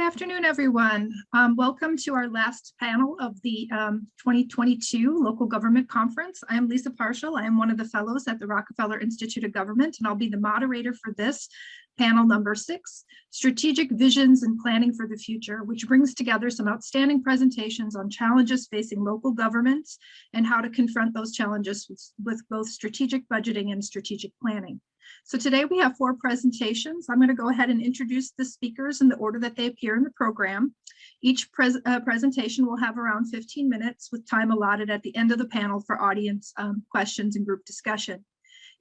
afternoon, everyone. Welcome to our last panel of the 2022 Local Government Conference. I'm Lisa Parshall. I am one of the fellows at the Rockefeller Institute of Government, and I'll be the moderator for this panel number 6, Strategic Visions and Planning for the Future, which brings together some outstanding presentations on challenges facing local governments and how to confront those challenges with both strategic budgeting and strategic planning. So today we have 4 presentations. I'm going to go ahead and introduce the speakers in the order that they appear in the program. Each presentation will have around 15 minutes with time allotted at the end of the panel for audience questions and group discussion.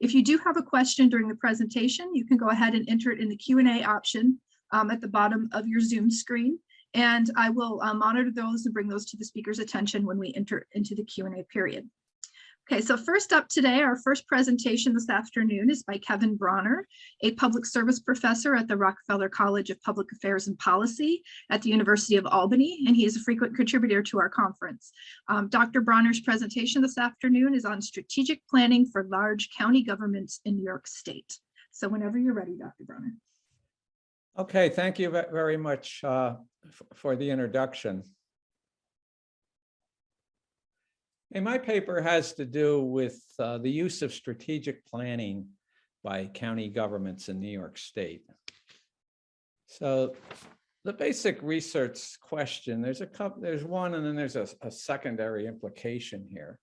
If you do have a question during the presentation, you can go ahead and enter it in the Q&A option at the bottom of your Zoom screen, and I will monitor those and bring those to the speaker's attention when we enter into the Q&A period. Okay, so first up today, our first presentation this afternoon is by Kevin Bronner, a public service professor at the Rockefeller College of Public Affairs and Policy at the University of Albany, and he is a frequent contributor to our conference. Dr. Bronner's presentation this afternoon is on strategic planning for large county governments in New York State. So whenever you're ready, Dr. Bronner. Okay, thank you very much for the introduction. And my paper has to do with the use of strategic planning by county governments in New York State. So the basic research question, there's one, and then there's a secondary implication here.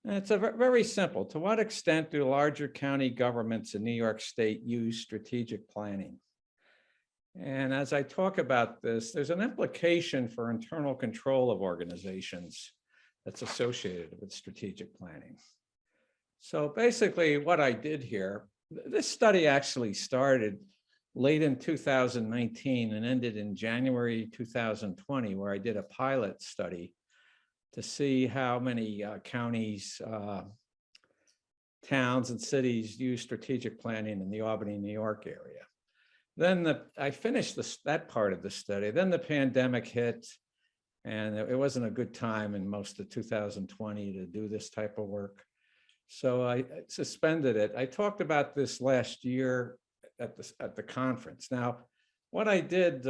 And it's very simple. To what extent do larger county governments in New York State use strategic planning? And as I talk about this, there's an implication for internal control of organizations that's associated with strategic planning. So basically what I did here, this study actually started late in 2019 and ended in January 2020, where I did a pilot study to see how many counties, towns and cities use strategic planning in the Albany, New York area. Then I finished that part of the study. Then the pandemic hit, and it wasn't a good time in most of 2020 to do this type of work. So I suspended it. I talked about this last year at the conference. Now, what I did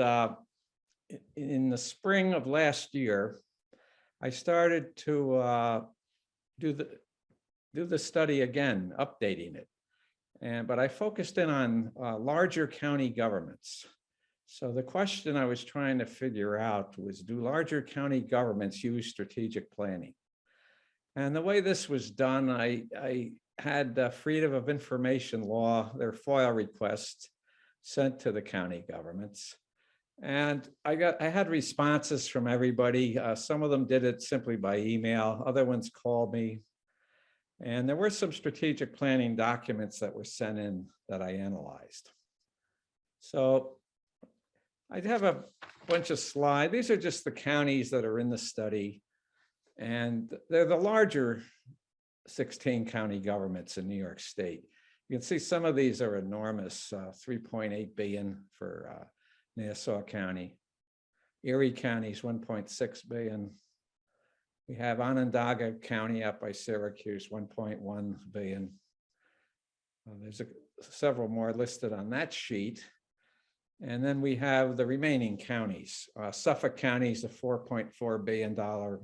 in the spring of last year, I started to do the study again, updating it. But I focused in on larger county governments. So the question I was trying to figure out was, do larger county governments use strategic planning? And the way this was done, I had Freedom of Information Law, their FOIL requests sent to the county governments. And I had responses from everybody. Some of them did it simply by email. Other ones called me. And there were some strategic planning documents that were sent in that I analyzed. So I have a bunch of slides. These are just the counties that are in the study. And they're the larger 16 county governments in New York State. You can see some of these are enormous, 3.8 billion for Nassau County. Erie County is 1.6 billion. We have Onondaga County up by Syracuse, 1.1 billion. There's several more listed on that sheet. And then we have the remaining counties. Suffolk County is a $4.4 billion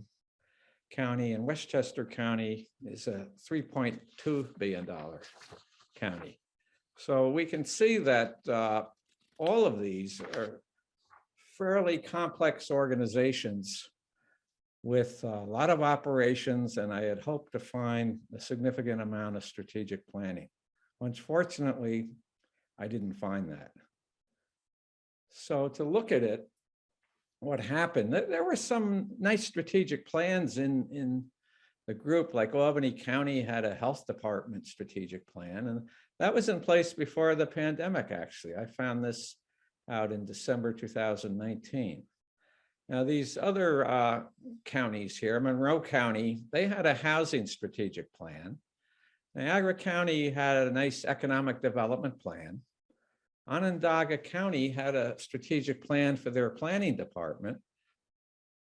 county, and Westchester County is a $3.2 billion county. So we can see that all of these are fairly complex organizations with a lot of operations, and I had hoped to find a significant amount of strategic planning. Unfortunately, I didn't find that. So to look at it, what happened, there were some nice strategic plans in the group, like Albany County had a health department strategic plan, and that was in place before the pandemic, actually. I found this out in December 2019. Now, these other counties here, Monroe County, they had a housing strategic plan. Niagara County had a nice economic development plan. Onondaga County had a strategic plan for their planning department.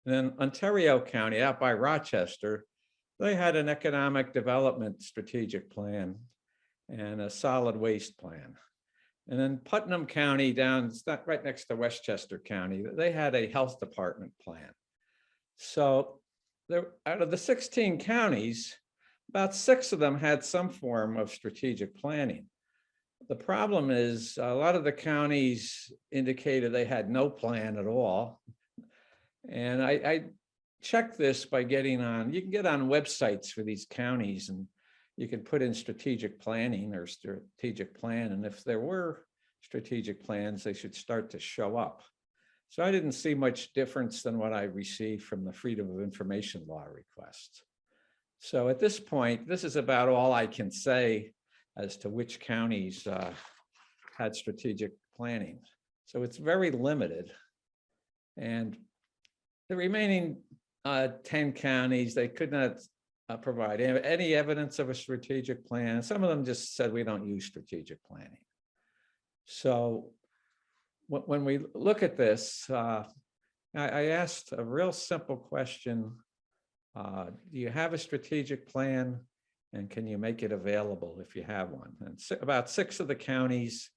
And then Ontario County, out by Rochester, they had an economic development strategic plan and a solid waste plan. And then Putnam County down, it's not right next to Westchester County, they had a health department plan. So there, out of the 16 counties, about 6 of them had some form of strategic planning. The problem is a lot of the counties indicated they had no plan at all. And I checked this by getting on, you can get on websites for these counties and you can put in strategic planning or strategic plan. And if there were strategic plans, they should start to show up. So I didn't see much difference than what I received from the Freedom of Information Law request. So at this point, this is about all I can say as to which counties had strategic planning. So it's very limited. And the remaining 10 counties, they could not provide any evidence of a strategic plan. Some of them just said we don't use strategic planning. So when we look at this, I asked a real simple question. Do you have a strategic plan? And can you make it available if you have one? And about 6 of the counties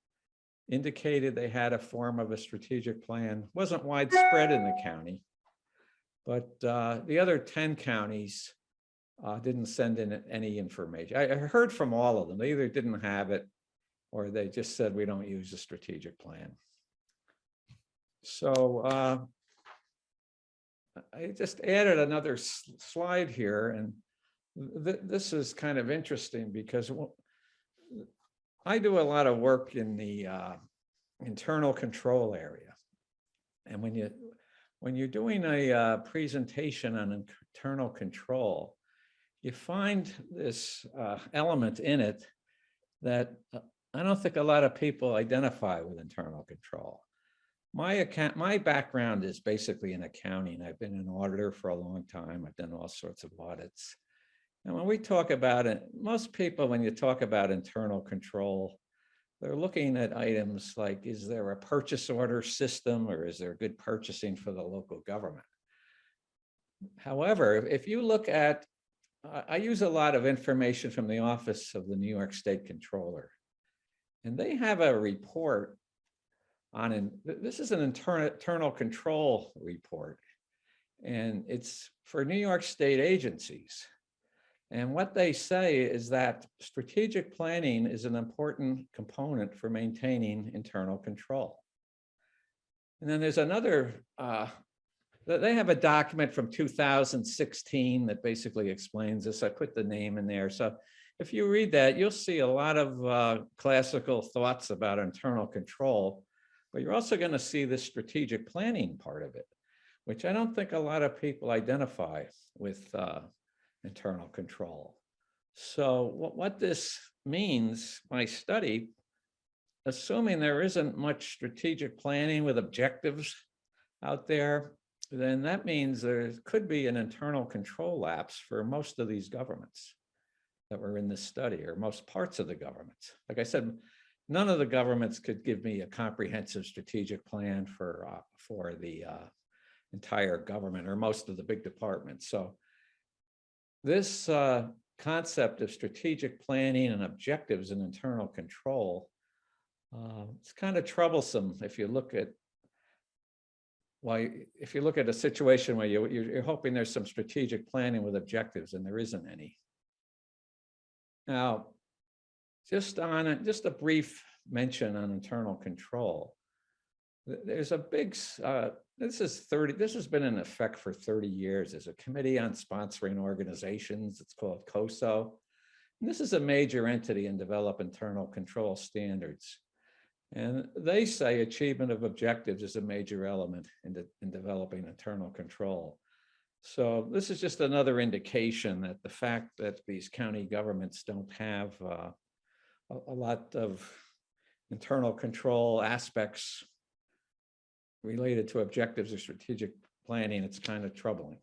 indicated they had a form of a strategic plan. It wasn't widespread in the county, but the other 10 counties didn't send in any information. I heard from all of them. They either didn't have it or they just said, we don't use a strategic plan. So I just added another slide here, and this is kind of interesting because I do a lot of work in the internal control area. And when you're doing a presentation on internal control, you find this element in it that I don't think a lot of people identify with internal control. My background is basically in accounting. I've been an auditor for a long time. I've done all sorts of audits. And when we talk about it, most people, when you talk about internal control, they're looking at items like, is there a purchase order system or is there good purchasing for the local government? However, if you look at, I use a lot of information from the Office of the New York State Controller, and they have a report on, this is an internal control report, and it's for New York State agencies. And what they say is that strategic planning is an important component for maintaining internal control. And then there's another, they have a document from 2016 that basically explains this. I put the name in there. So if you read that, you'll see a lot of classical thoughts about internal control, but you're also going to see the strategic planning part of it, which I don't think a lot of people identify with internal control. So what this means, my study, assuming there isn't much strategic planning with objectives out there, then that means there could be an internal control lapse for most of these governments that were in this study, or most parts of the governments. Like I said, none of the governments could give me a comprehensive strategic plan for the entire government or most of the big departments. So this concept of strategic planning and objectives and internal control, it's kind of troublesome if you look at a situation where you're hoping there's some strategic planning with objectives and there isn't any. Now, just a brief mention on internal control. There's a big, this has been in effect for 30 years. There's a Committee on Sponsoring Organizations. It's called COSO. And this is a major entity in develop internal control standards. And they say achievement of objectives is a major element in developing internal control. So this is just another indication that the fact that these county governments don't have a lot of internal control aspects related to objectives or strategic planning, it's kind of troubling.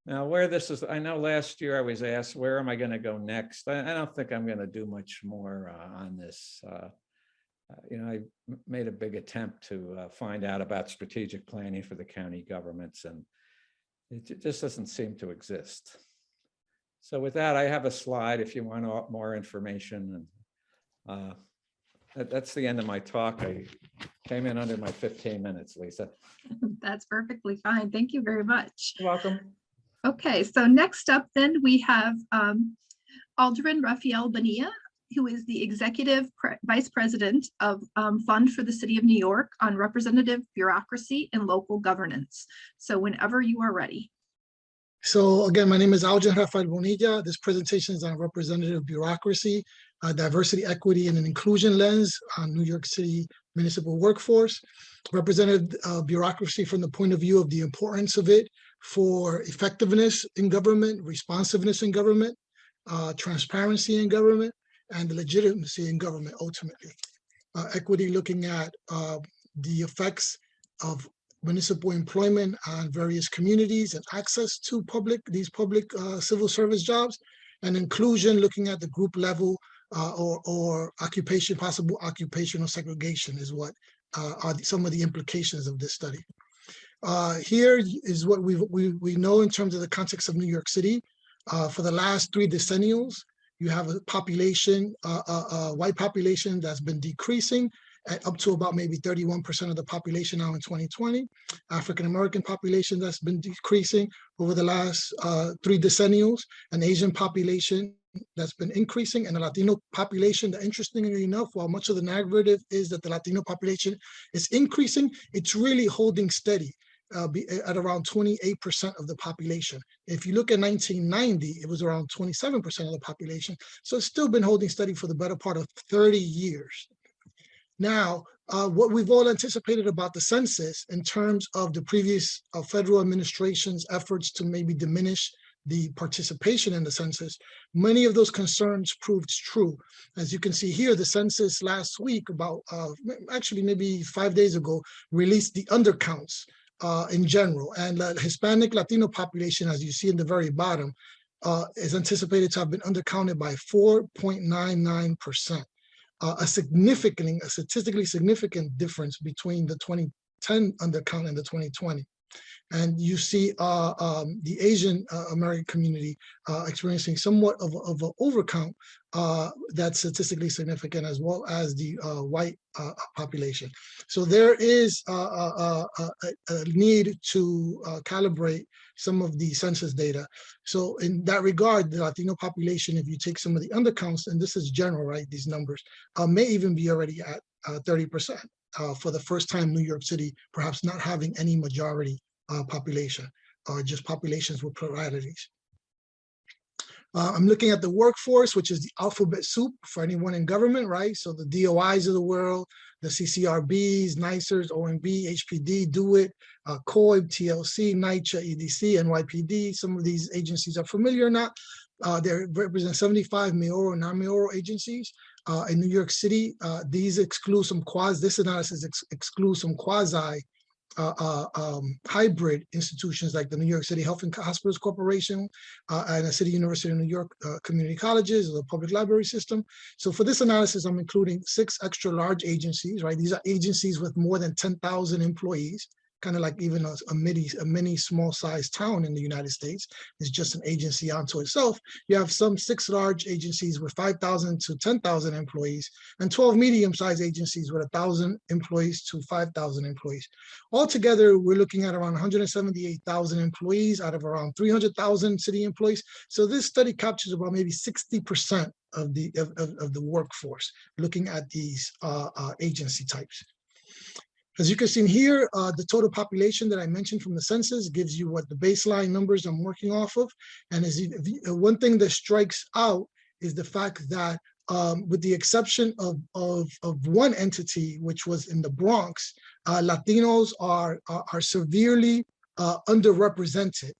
Now, where this is, I know last year I was asked, where am I going to go next? I don't think I'm going to do much more on this. I made a big attempt to find out about strategic planning for the county governments, and it just doesn't seem to exist. So with that, I have a slide if you want more information. And That's the end of my talk. I came in under my 15 minutes, Lisa. That's perfectly fine. Thank you very much. You're welcome. Okay, so next up then we have Aldrin Rafael Bonilla, who is the Executive Vice President of Fund for the City of New York on Representative Bureaucracy and Local Governance. So whenever you are ready. So again, my name is Aldrin Rafael Bonilla. This presentation is on representative bureaucracy, diversity, equity, and an inclusion lens on New York City municipal workforce. Representative bureaucracy from the point of view of the importance of it for effectiveness in government, responsiveness in government, transparency in government, and the legitimacy in government ultimately. Equity, looking at the effects of municipal employment on various communities and access to these public civil service jobs, and inclusion, looking at the group level or possible occupational segregation is what are some of the implications of this study. Here is what we know in terms of the context of New York City. For the last 3 decennials, you have a population, white population that's been decreasing up to about maybe 31% of the population now in 2020. African-American population that's been decreasing over the last 3 decennials, an Asian population that's been increasing, and the Latino population that, interestingly enough, while much of the narrative is that the Latino population is increasing, it's really holding steady at around 28% of the population. If you look at 1990, it was around 27% of the population. So it's still been holding steady for the better part of 30 years. Now, what we've all anticipated about the census in terms of the previous federal administration's efforts to maybe diminish the participation in the census, many of those concerns proved true. As you can see here, the census last week, about actually maybe 5 days ago, released the undercounts in general. And the Hispanic Latino population, as you see in the very bottom, is anticipated to have been undercounted by 4.99%. A statistically significant difference between the 2010 undercount and the 2020. And you see the Asian American community experiencing somewhat of an overcount that's statistically significant, as well as the white population. So there is a need to calibrate some of the census data. So in that regard, the Latino population, if you take some of the undercounts, and this is general, right, these numbers, may even be already at 30% for the first time New York City, perhaps not having any majority population, or just populations with pluralities. I'm looking at the workforce, which is the alphabet soup for anyone in government, right? So the DOIs of the world, the CCRBs, NYSERS, OMB, HPD, DO-IT, COIB, TLC, NYCHA, EDC, NYPD. Some of these agencies are familiar or not. They represent 75 mayoral and non-mayoral agencies. In New York City, these exclude some this analysis excludes some quasi hybrid institutions like the New York City Health and Hospitals Corporation and the City University of New York community colleges, or the public library system. So for this analysis, I'm including 6 extra large agencies, right? These are agencies with more than 10,000 employees, kind of like even a mini small sized town in the United States is just an agency unto itself. You have some 6 large agencies with 5,000 to 10,000 employees, and 12 medium-sized agencies with 1,000 employees to 5,000 employees. Altogether, we're looking at around 178,000 employees out of around 300,000 city employees. So this study captures about maybe 60% of the workforce, looking at these agency types. As you can see here, the total population that I mentioned from the census gives you what the baseline numbers I'm working off of. And one thing that strikes out is the fact that with the exception of one entity, which was in the Bronx, Latinos are severely underrepresented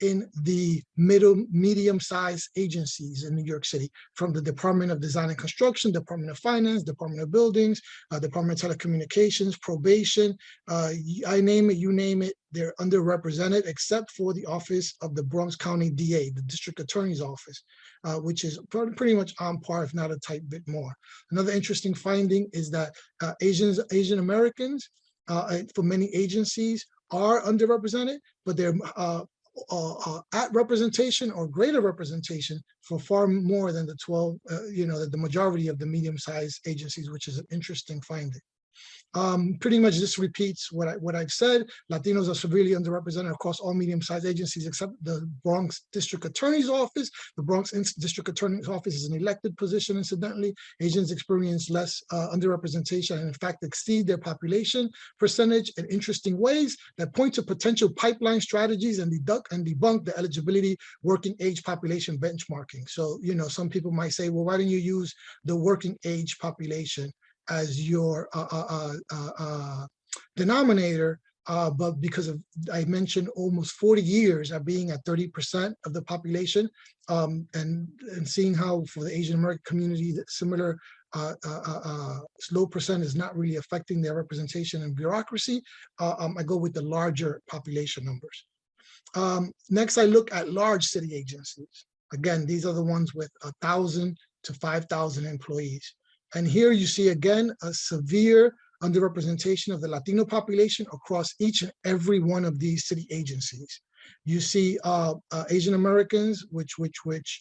in the medium-sized agencies in New York City, from the Department of Design and Construction, Department of Finance, Department of Buildings, Department of Telecommunications, Probation, I name it, you name it, they're underrepresented, except for the office of the Bronx County DA, the District Attorney's Office, which is pretty much on par, if not a tight bit more. Another interesting finding is that Asian Americans for many agencies are underrepresented, but they're at representation or greater representation for far more than the 12, the majority of the medium-sized agencies, which is an interesting finding. Pretty much this repeats what I've said. Latinos are severely underrepresented across all medium-sized agencies except the Bronx District Attorney's Office. The Bronx District Attorney's Office is an elected position, incidentally. Asians experience less underrepresentation and in fact exceed their population percentage in interesting ways that point to potential pipeline strategies and debunk the eligibility working age population benchmarking. So, some people might say, well, why don't you use the working age population as your denominator, but because I mentioned almost 40 years of being at 30% of the population, and seeing how for the Asian American community that similar low percent is not really affecting their representation in bureaucracy, I go with the larger population numbers. Next, I look at large city agencies. Again, these are the ones with 1,000 to 5,000 employees. And here you see again a severe underrepresentation of the Latino population across each and every one of these city agencies. You see Asian Americans, which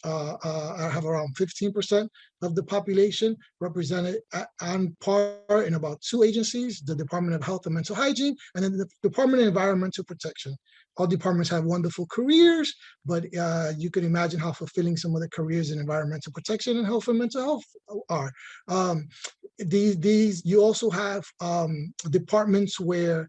have around 15% of the population, represented on par in about 2 agencies, the Department of Health and Mental Hygiene, and then the Department of Environmental Protection. All departments have wonderful careers, but you can imagine how fulfilling some of the careers in environmental protection and health and mental health are. You also have departments where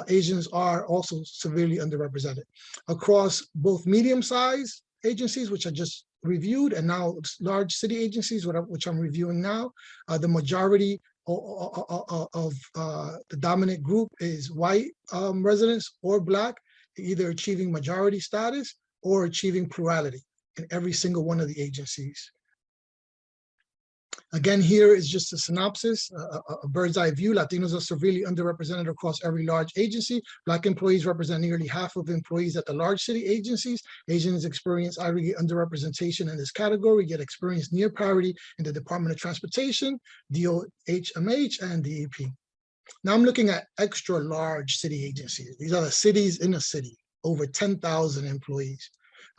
Asians are also severely underrepresented. Across both medium-sized agencies, which I just reviewed, and now large city agencies, which I'm reviewing now, the majority of the dominant group is white residents or Black, either achieving majority status or achieving plurality in every single one of the agencies. Again, here is just a synopsis, a bird's eye view. Latinos are severely underrepresented across every large agency. Black employees represent nearly half of employees at the large city agencies. Asians experience aggregate underrepresentation in this category, yet experience near parity in the Department of Transportation, DOHMH, and DEP. Now I'm looking at extra large city agencies. These are the cities in a city, over 10,000 employees.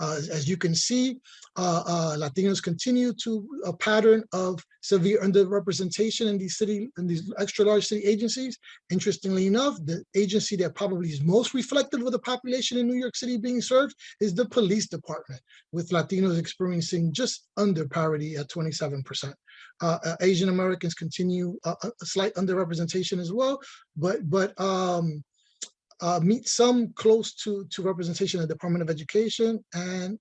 As you can see, Latinos continue to a pattern of severe underrepresentation in these extra large city agencies. Interestingly enough, the agency that probably is most reflective of the population in New York City being served is the police department, with Latinos experiencing just under parity at 27%. Asian Americans continue a slight underrepresentation as well, but meet some close to representation in the Department of Education and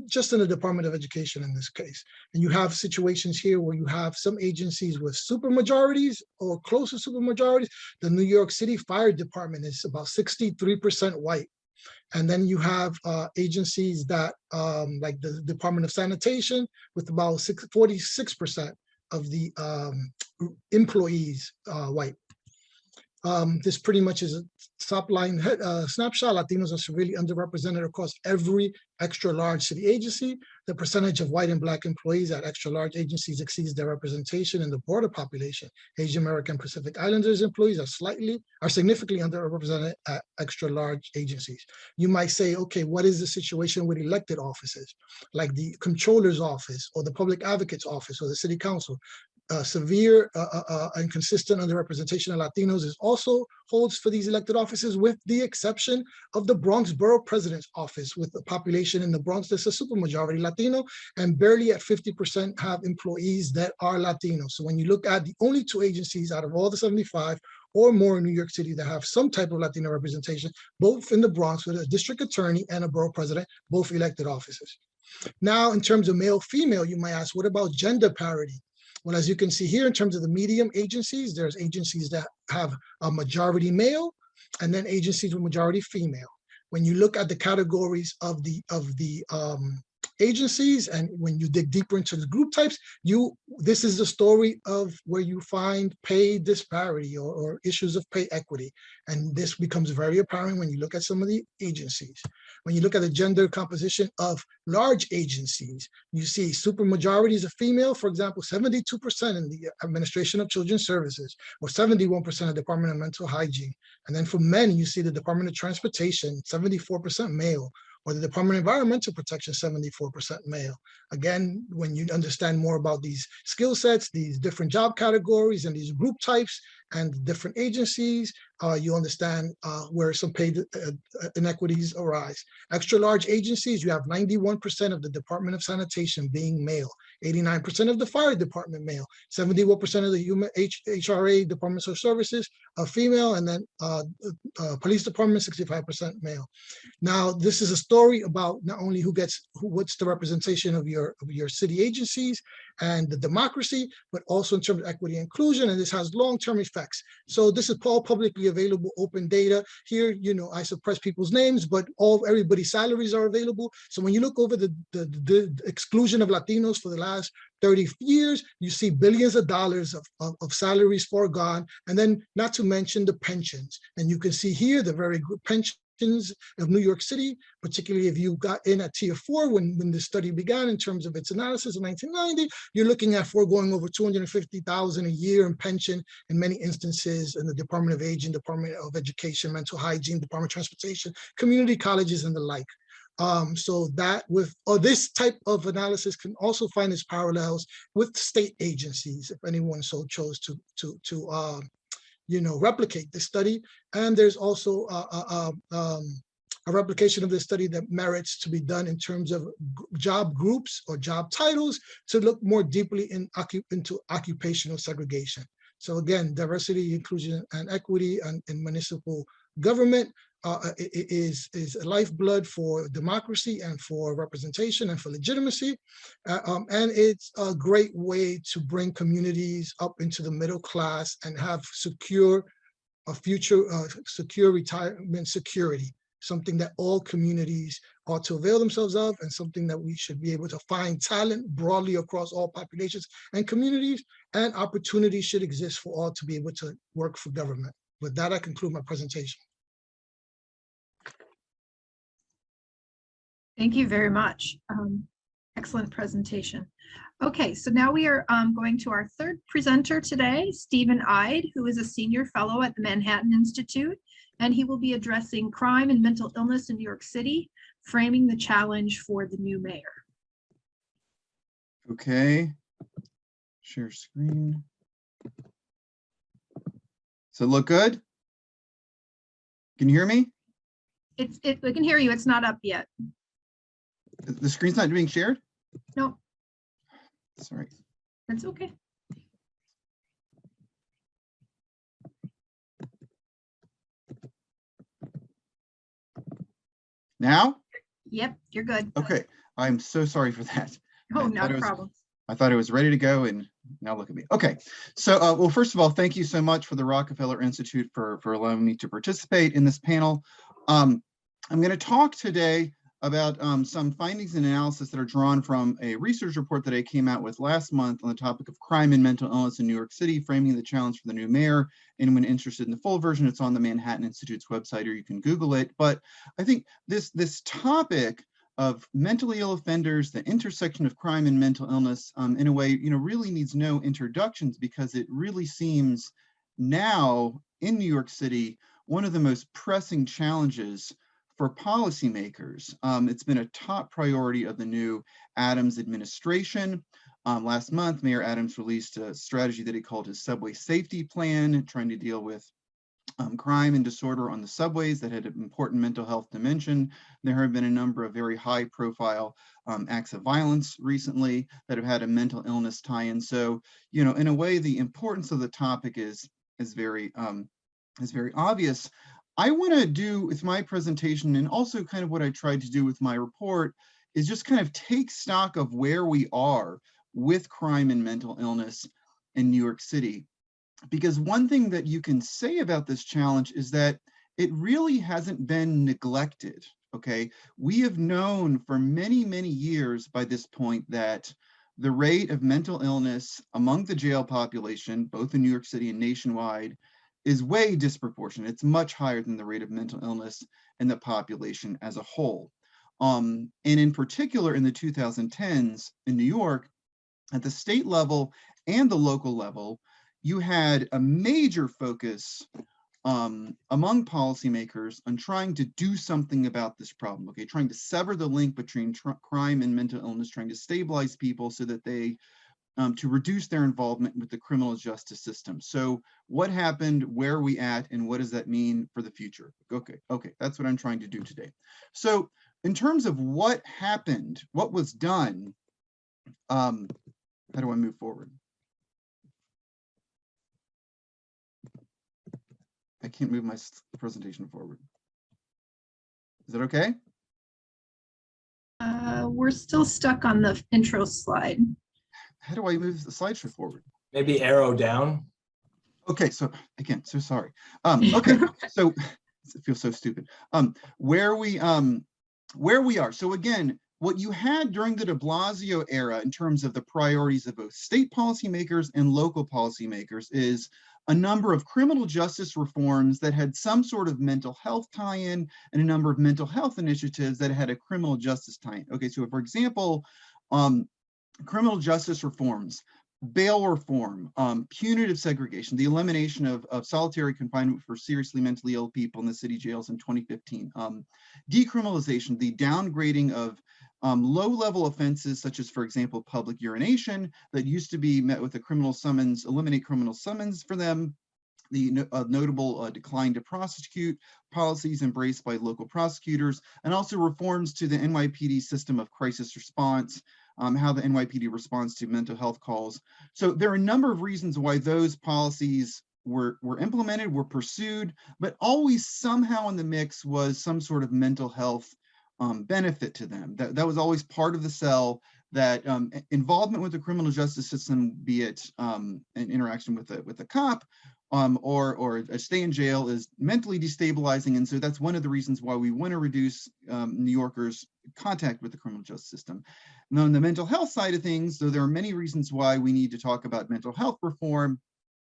just in the Department of Education in this case. And you have situations here where you have some agencies with supermajorities or close to supermajorities. The New York City Fire Department is about 63% white. And then you have agencies that, like the Department of Sanitation, with about 46% of the employees white. This pretty much is a top line snapshot. Latinos are severely underrepresented across every extra large city agency. The percentage of white and Black employees at extra large agencies exceeds their representation in the broader population. Asian American Pacific Islanders employees are significantly underrepresented at extra large agencies. You might say, okay, what is the situation with elected offices, like the Comptroller's Office or the Public Advocate's Office or the City Council? Severe and consistent underrepresentation of Latinos also holds for these elected offices, with the exception of the Bronx Borough President's Office, with the population in the Bronx that's a supermajority Latino, and barely at 50% have employees that are Latino. So when you look at the only 2 agencies out of all the 75 or more in New York City that have some type of Latino representation, both in the Bronx with a district attorney and a borough president, both elected offices. Now, in terms of male-female, you might ask, what about gender parity? Well, as you can see here, in terms of the medium agencies, there's agencies that have a majority male, and then agencies with majority female. When you look at the categories of the agencies. And when you dig deeper into the group types, this is the story of where you find pay disparity or issues of pay equity. And this becomes very apparent when you look at some of the agencies. When you look at the gender composition of large agencies, you see supermajorities of female, for example, 72% in the Administration of Children's Services, or 71% of Department of Mental Hygiene. And then for men, you see the Department of Transportation, 74% male, or the Department of Environmental Protection, 74% male. Again, when you understand more about these skill sets, these different job categories and these group types and different agencies, you understand where some pay inequities arise. Extra large agencies, you have 91% of the Department of Sanitation being male, 89% of the Fire Department male, 71% of the Human HRA Departments of Services are female, and then Police Department, 65% male. Now, this is a story about not only what's the representation of your city agencies and the democracy, but also in terms of equity and inclusion, and this has long-term effects. So this is all publicly available, open data. Here, I suppress people's names, but everybody's salaries are available. So when you look over the exclusion of Latinos for the last 30 years, you see billions of dollars of salaries foregone, and then not to mention the pensions. And you can see here the very good pensions of New York City, particularly if you got in at tier 4 when the study began in terms of its analysis in 1990, you're looking at foregoing over $250,000 a year in pension in many instances in the Department of Aging, Department of Education, Mental Hygiene, Department of Transportation, community colleges, and the like. So that this type of analysis can also find its parallels with state agencies, if anyone so chose to replicate this study. And there's also a replication of this study that merits to be done in terms of job groups or job titles to look more deeply into occupational segregation. So again, diversity, inclusion, and equity in municipal government is a lifeblood for democracy and for representation and for legitimacy. And it's a great way to bring communities up into the middle class and have secure retirement security, something that all communities ought to avail themselves of, and something that we should be able to find talent broadly across all populations and communities, and opportunities should exist for all to be able to work for government. With that, I conclude my presentation. Thank you very much. Excellent presentation. Okay, so now we are going to our third presenter today, Stephen Eide, who is a senior fellow at the Manhattan Institute, and he will be addressing crime and mental illness in New York City, framing the challenge for the new mayor. Okay, share screen. Does it look good? Can you hear me? We can hear you, it's not up yet. The screen's not being shared? No. Sorry. That's okay. Now? Yep, you're good. Okay, I'm so sorry for that. Oh, not a problem. I thought it was ready to go, and now look at me. Okay, so well, first of all, thank you so much for the Rockefeller Institute for allowing me to participate in this panel. I'm going to talk today about some findings and analysis that are drawn from a research report that I came out with last month on the topic of crime and mental illness in New York City, framing the challenge for the new mayor. And when interested in the full version, it's on the Manhattan Institute's website, or you can Google it. But I think this topic of mentally ill offenders, the intersection of crime and mental illness, in a way, really needs no introductions, because it really seems now in New York City one of the most pressing challenges for policymakers. It's been a top priority of the new Adams administration. Last month, Mayor Adams released a strategy that he called his subway safety plan, trying to deal with crime and disorder on the subways that had an important mental health dimension. There have been a number of very high profile acts of violence recently that have had a mental illness tie-in. So, in a way, the importance of the topic is very obvious. I want to do with my presentation, and also kind of what I tried to do with my report, is just kind of take stock of where we are with crime and mental illness in New York City. Because one thing that you can say about this challenge is that it really hasn't been neglected okay? We have known for many, many years by this point that the rate of mental illness among the jail population, both in New York City and nationwide, is way disproportionate. It's much higher than the rate of mental illness in the population as a whole. And in particular, in the 2010s in New York, at the state level and the local level, you had a major focus among policymakers on trying to do something about this problem, okay? Trying to sever the link between crime and mental illness, trying to stabilize people so that they, to reduce their involvement with the criminal justice system. So what happened, where are we at, and what does that mean for the future? Okay, that's what I'm trying to do today. So in terms of what happened, what was done, how do I move forward? I can't move my presentation forward. Is that okay? We're still stuck on the intro slide. How do I move the slideshow forward? Maybe arrow down. Okay, so again, so sorry. Okay, so it feels so stupid. Where we are. So again, what you had during the de Blasio era in terms of the priorities of both state policymakers and local policymakers is a number of criminal justice reforms that had some sort of mental health tie-in and a number of mental health initiatives that had a criminal justice tie-in. Okay, so for example, criminal justice reforms, bail reform, punitive segregation, the elimination of solitary confinement for seriously mentally ill people in the city jails in 2015, decriminalization, the downgrading of low-level offenses such as, for example, public urination that used to be met with a criminal summons, eliminate criminal summons for them, the notable decline to prosecute policies embraced by local prosecutors, and also reforms to the NYPD system of crisis response, how the NYPD responds to mental health calls. So there are a number of reasons why those policies were implemented, were pursued, but always somehow in the mix was some sort of mental health benefit to them. That was always part of the cell, that involvement with the criminal justice system, be it an interaction with a cop or a stay in jail, is mentally destabilizing. And so that's one of the reasons why we want to reduce New Yorkers' contact with the criminal justice system. And on the mental health side of things, though there are many reasons why we need to talk about mental health reform,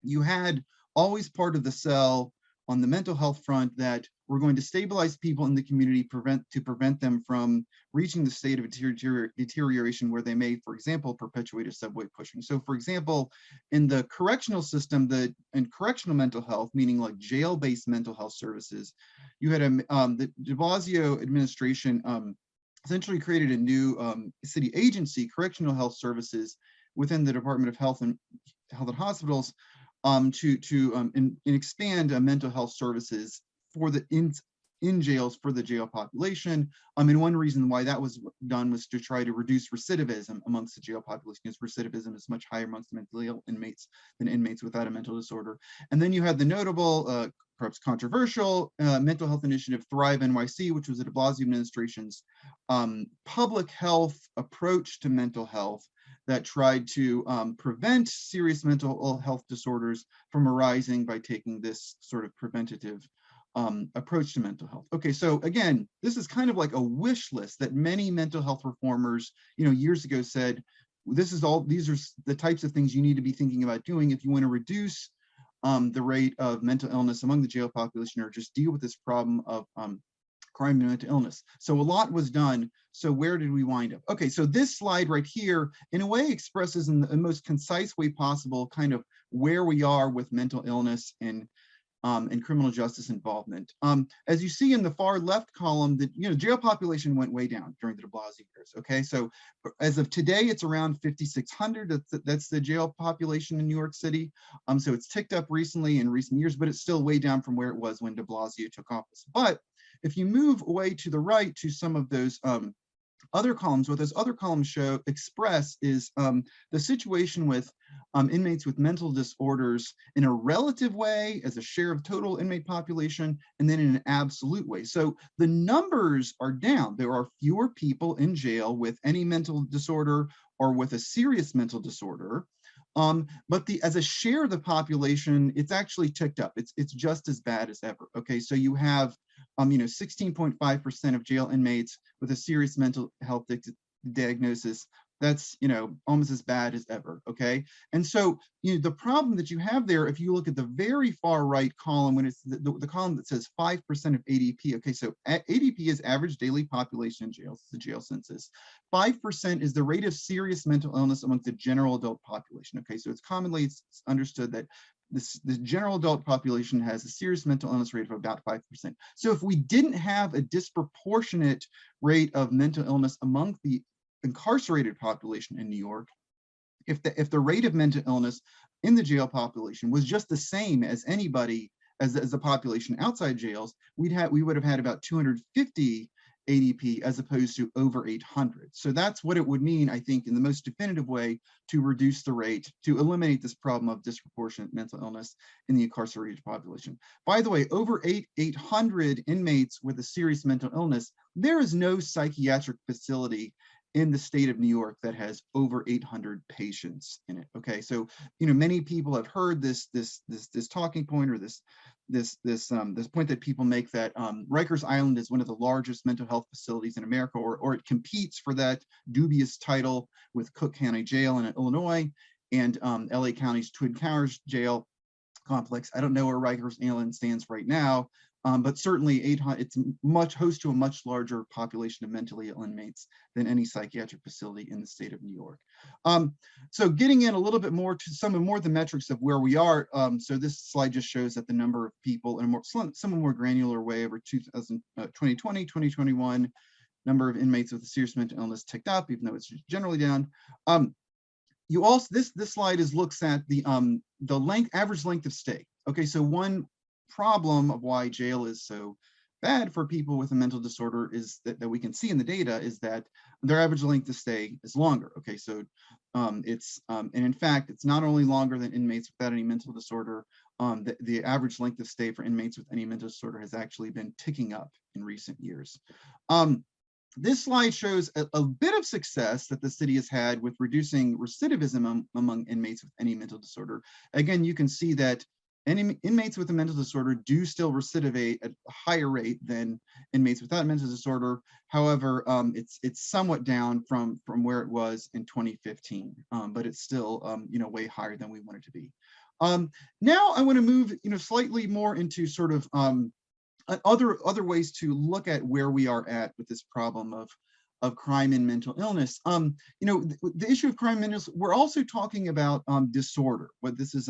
you had always part of the cell on the mental health front that we're going to stabilize people in the community to prevent them from reaching the state of deterioration where they may, for example, perpetuate a subway pushing. So for example, in the correctional system, in correctional mental health, meaning like jail-based mental health services, you had the de Blasio administration essentially created a new city agency, Correctional Health Services, within the Department of Health and Hospitals, to expand mental health services for the in jails for the jail population. And one reason why that was done was to try to reduce recidivism amongst the jail population, because recidivism is much higher amongst mentally ill inmates than inmates without a mental disorder. And then you had the notable, perhaps controversial, mental health initiative Thrive NYC, which was the de Blasio administration's public health approach to mental health that tried to prevent serious mental health disorders from arising by taking this sort of preventative approach to mental health. Okay, so again, this is kind of like a wish list that many mental health reformers, years ago said, these are the types of things you need to be thinking about doing if you want to reduce the rate of mental illness among the jail population, or just deal with this problem of crime and mental illness. So a lot was done. So where did we wind up? Okay, so this slide right here, in a way, expresses in the most concise way possible kind of where we are with mental illness and criminal justice involvement. As you see in the far left column, the jail population went way down during the de Blasio years. Okay, so as of today, it's around 5,600. That's the jail population in New York City. So it's ticked up recently in recent years, but it's still way down from where it was when de Blasio took office. But if you move away to the right to some of those other columns, what those other columns express is the situation with inmates with mental disorders in a relative way as a share of total inmate population, and then in an absolute way. So the numbers are down. There are fewer people in jail with any mental disorder or with a serious mental disorder. But as a share of the population, it's actually ticked up. It's just as bad as ever. Okay, so you have 16.5% of jail inmates with a serious mental health diagnosis. That's almost as bad as ever. Okay, and so the problem that you have there, if you look at the very far right column, when it's the column that says 5% of ADP. Okay, so ADP is average daily population in jails, the jail census. 5% is the rate of serious mental illness amongst the general adult population. Okay, so it's commonly understood that the general adult population has a serious mental illness rate of about 5%. So if we didn't have a disproportionate rate of mental illness among the incarcerated population in New York, if the rate of mental illness in the jail population was just the same as anybody as the population outside jails, we would have had about 250 ADP as opposed to over 800. So that's what it would mean, I think, in the most definitive way to reduce the rate, to eliminate this problem of disproportionate mental illness in the incarcerated population. By the way, over 800 inmates with a serious mental illness, there is no psychiatric facility in the state of New York that has over 800 patients in it. Okay, so many people have heard this talking point, or this point that people make, that Rikers Island is one of the largest mental health facilities in America, or it competes for that dubious title with Cook County Jail in Illinois and LA County's Twin Towers Jail complex. I don't know where Rikers Island stands right now, but certainly it's host to a much larger population of mentally ill inmates than any psychiatric facility in the state of New York. So getting in a little bit more to some of the metrics of where we are. So this slide just shows that the number of people in a somewhat more granular way over 2020, 2021, number of inmates with a serious mental illness ticked up, even though it's generally down. You also, this slide looks at the average length of stay. Okay, so one problem of why jail is so bad for people with a mental disorder is that we can see in the data is that their average length of stay is longer. Okay, so and in fact, it's not only longer than inmates without any mental disorder. The average length of stay for inmates with any mental disorder has actually been ticking up in recent years. This slide shows a bit of success that the city has had with reducing recidivism among inmates with any mental disorder. Again, you can see that inmates with a mental disorder do still recidivate at a higher rate than inmates without mental disorder. However, it's somewhat down from where it was in 2015, but it's still way higher than we want it to be. Now I want to move slightly more into sort of other ways to look at where we are at with this problem of crime and mental illness. The issue of crime and mental illness, we're also talking about disorder. What this is.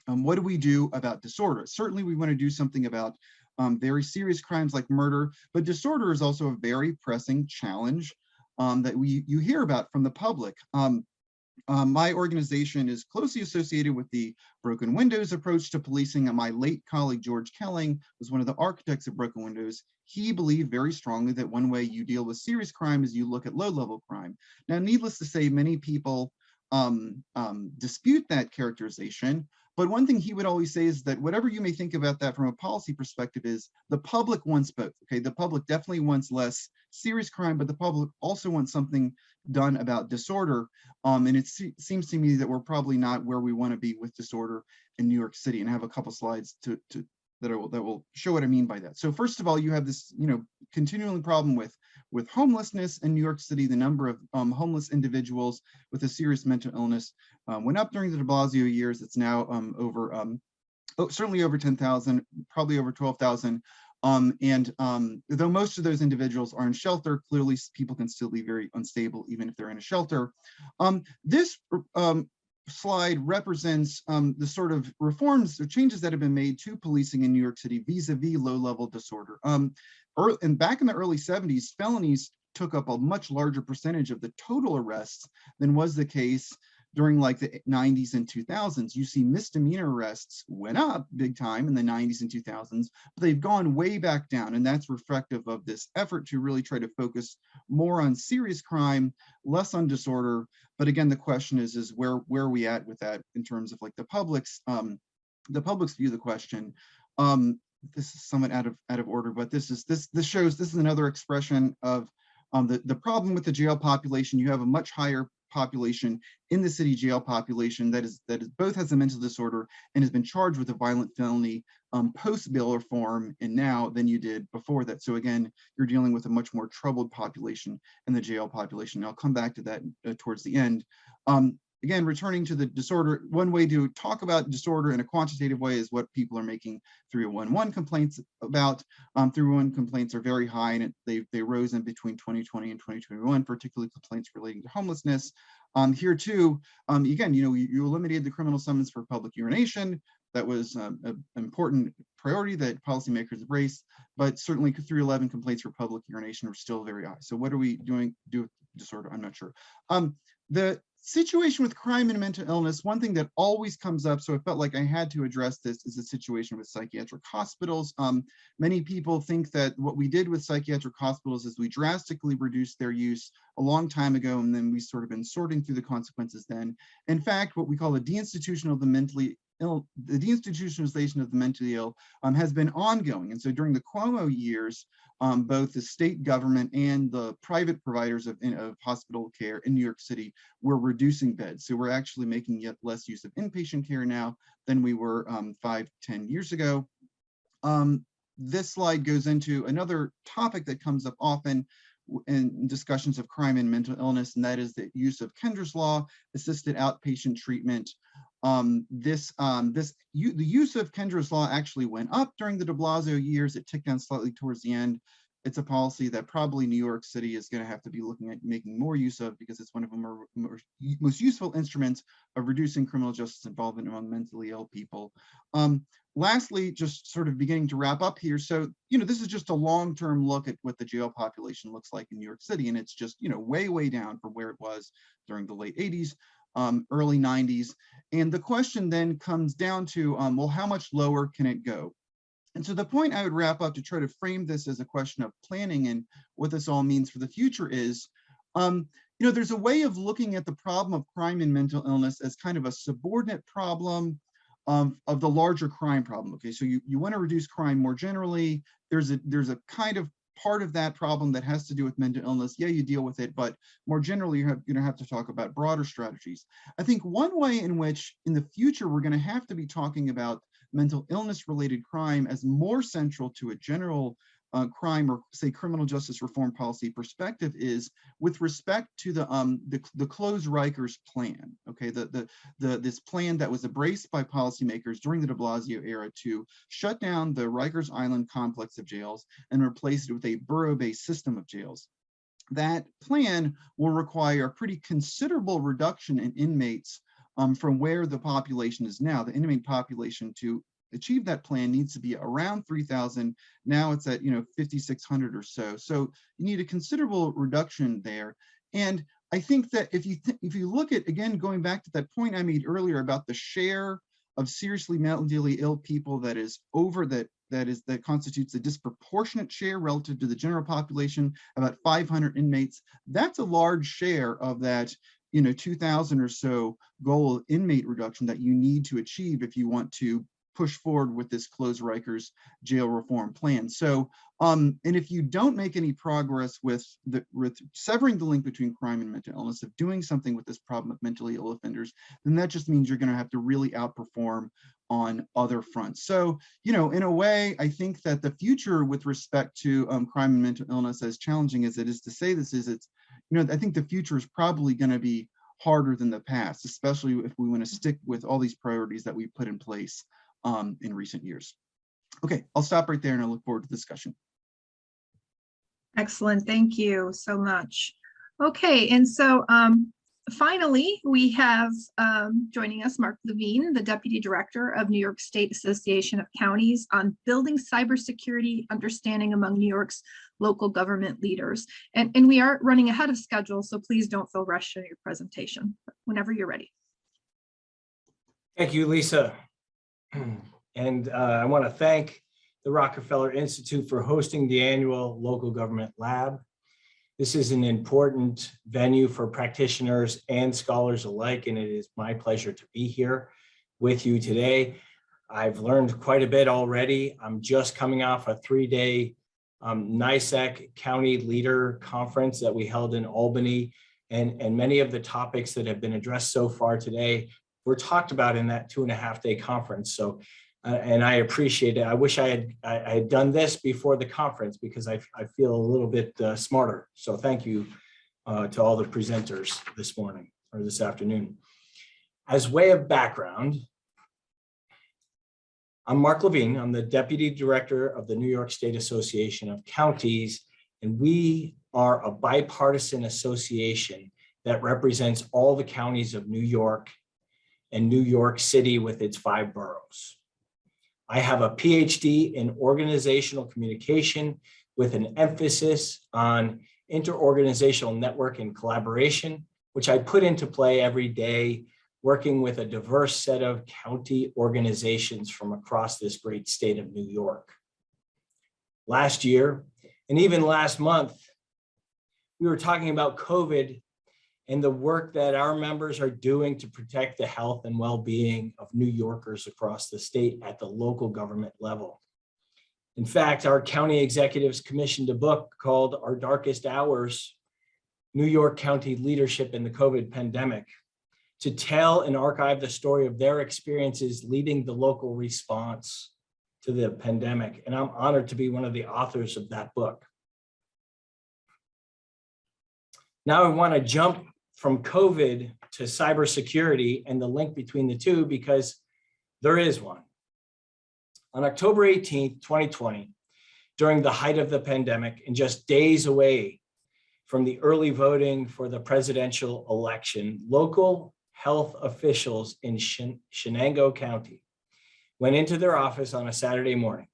What do we do about disorder? Certainly, we want to do something about very serious crimes like murder, but disorder is also a very pressing challenge that you hear about from the public. My organization is closely associated with the broken windows approach to policing, and my late colleague George Kelling was one of the architects of broken windows. He believed very strongly that one way you deal with serious crime is you look at low-level crime. Now, needless to say, many people dispute that characterization. But one thing he would always say is that whatever you may think about that from a policy perspective is the public wants both. Okay, the public definitely wants less serious crime, but the public also wants something done about disorder. And it seems to me that we're probably not where we want to be with disorder in New York City. And I have a couple slides that will show what I mean by that. So first of all, you have this continuing problem with homelessness in New York City. The number of homeless individuals with a serious mental illness went up during the de Blasio years. It's now certainly over 10,000, probably over 12,000. Though most of those individuals are in shelter, clearly people can still be very unstable even if they're in a shelter. This slide represents the sort of reforms or changes that have been made to policing in New York City vis-a-vis low-level disorder. And back in the early 70s, felonies took up a much larger percentage of the total arrests than was the case during like the 90s and 2000s. You see misdemeanor arrests went up big time in the 90s and 2000s, but they've gone way back down. And that's reflective of this effort to really try to focus more on serious crime, less on disorder. But again, the question is where are we at with that in terms of like the public's view of the question. This is somewhat out of order, but this is another expression of the problem with the jail population. You have a much higher population in the city jail population that is both has a mental disorder and has been charged with a violent felony post-bail reform and now than you did before that. So again, you're dealing with a much more troubled population in the jail population. And I'll come back to that towards the end. Again, returning to the disorder, one way to talk about disorder in a quantitative way is what people are making 301 complaints about. 301 complaints are very high, and they rose in between 2020 and 2021, particularly complaints relating to homelessness. Here too, again, you eliminated the criminal summons for public urination. That was an important priority that policymakers embraced, but certainly 311 complaints for public urination are still very high. So what are we do with disorder? I'm not sure. The situation with crime and mental illness, one thing that always comes up, so I felt like I had to address this, is the situation with psychiatric hospitals. Many people think that what we did with psychiatric hospitals is we drastically reduced their use a long time ago, and then we sort of been sorting through the consequences then. In fact, what we call the deinstitutionalization of the mentally ill has been ongoing. And so during the Cuomo years, both the state government and the private providers of hospital care in New York City were reducing beds. So we're actually making yet less use of inpatient care now than we were 5-10 years ago. This slide goes into another topic that comes up often in discussions of crime and mental illness, and that is the use of Kendra's law, assisted outpatient treatment. The use of Kendra's law actually went up during the de Blasio years. It ticked down slightly towards the end. It's a policy that probably New York City is going to have to be looking at making more use of, because it's one of the most useful instruments of reducing criminal justice involvement among mentally ill people. Lastly, just sort of beginning to wrap up here. So, this is just a long-term look at what the jail population looks like in New York City. And it's just, way, way down from where it was during the late 80s, early 90s. And the question then comes down to, well, how much lower can it go? And so the point I would wrap up to try to frame this as a question of planning and what this all means for the future is, there's a way of looking at the problem of crime and mental illness as kind of a subordinate problem of the larger crime problem. Okay, so you want to reduce crime more generally. There's a kind of part of that problem that has to do with mental illness. Yeah, you deal with it, but more generally, you're going to have to talk about broader strategies. I think one way in which in the future we're going to have to be talking about mental illness related crime as more central to a general crime or say criminal justice reform policy perspective is with respect to the close Rikers plan. Okay, this plan that was embraced by policymakers during the de Blasio era to shut down the Rikers Island complex of jails and replace it with a borough-based system of jails. That plan will require a pretty considerable reduction in inmates from where the population is now. The inmate population to achieve that plan needs to be around 3,000. Now it's at 5,600 or so. So you need a considerable reduction there. And I think that if you look at, again, going back to that point I made earlier about the share of seriously mentally ill people that is over that constitutes a disproportionate share relative to the general population, about 500 inmates, that's a large share of that 2,000 or so goal inmate reduction that you need to achieve if you want to push forward with this close Rikers jail reform plan. So, and if you don't make any progress with severing the link between crime and mental illness, of doing something with this problem of mentally ill offenders, then that just means you're going to have to really outperform on other fronts. So, in a way, I think that the future with respect to crime and mental illness, as challenging as it is to say this is, I think the future is probably going to be harder than the past, especially if we want to stick with all these priorities that we put in place in recent years. Okay, I'll stop right there and I look forward to the discussion. Excellent, thank you so much. Okay, and so finally, we have joining us Mark Levine, the Deputy Director of New York State Association of Counties on Building Cybersecurity Understanding Among New York's Local Government Leaders. And we are running ahead of schedule, so please don't feel rushed in your presentation, whenever you're ready. Thank you, Lisa. And I want to thank the Rockefeller Institute for hosting the annual Local Government Lab. This is an important venue for practitioners and scholars alike, and it is my pleasure to be here with you today. I've learned quite a bit already. I'm just coming off a 3-day NYSEC County Leader Conference that we held in Albany, and many of the topics that have been addressed so far today were talked about in that 2.5-day conference. So, and I appreciate it. I wish I had done this before the conference because I feel a little bit smarter. So thank you to all the presenters this morning or this afternoon. As way of background, I'm Mark Levine. I'm the Deputy Director of the New York State Association of Counties, and we are a bipartisan association that represents all the counties of New York and New York City with its 5 boroughs. I have a PhD in organizational communication with an emphasis on interorganizational network and collaboration, which I put into play every day, working with a diverse set of county organizations from across this great state of New York. Last year, and even last month, we were talking about COVID and the work that our members are doing to protect the health and well-being of New Yorkers across the state at the local government level. In fact, our county executives commissioned a book called Our Darkest Hours, New York County Leadership in the COVID Pandemic, to tell and archive the story of their experiences leading the local response to the pandemic. And I'm honored to be one of the authors of that book. Now I want to jump from COVID to cybersecurity and the link between the two, because there is one. On October 18th, 2020, during the height of the pandemic and just days away from the early voting for the presidential election, local health officials in Shenango County went into their office on a Saturday morning.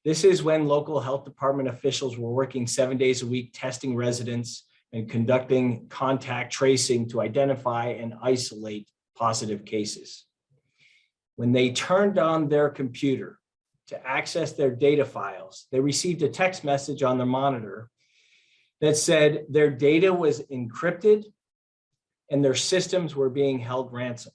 This is when local health department officials were working 7 days a week, testing residents and conducting contact tracing to identify and isolate positive cases. When they turned on their computer to access their data files, they received a text message on their monitor that said their data was encrypted and their systems were being held ransom.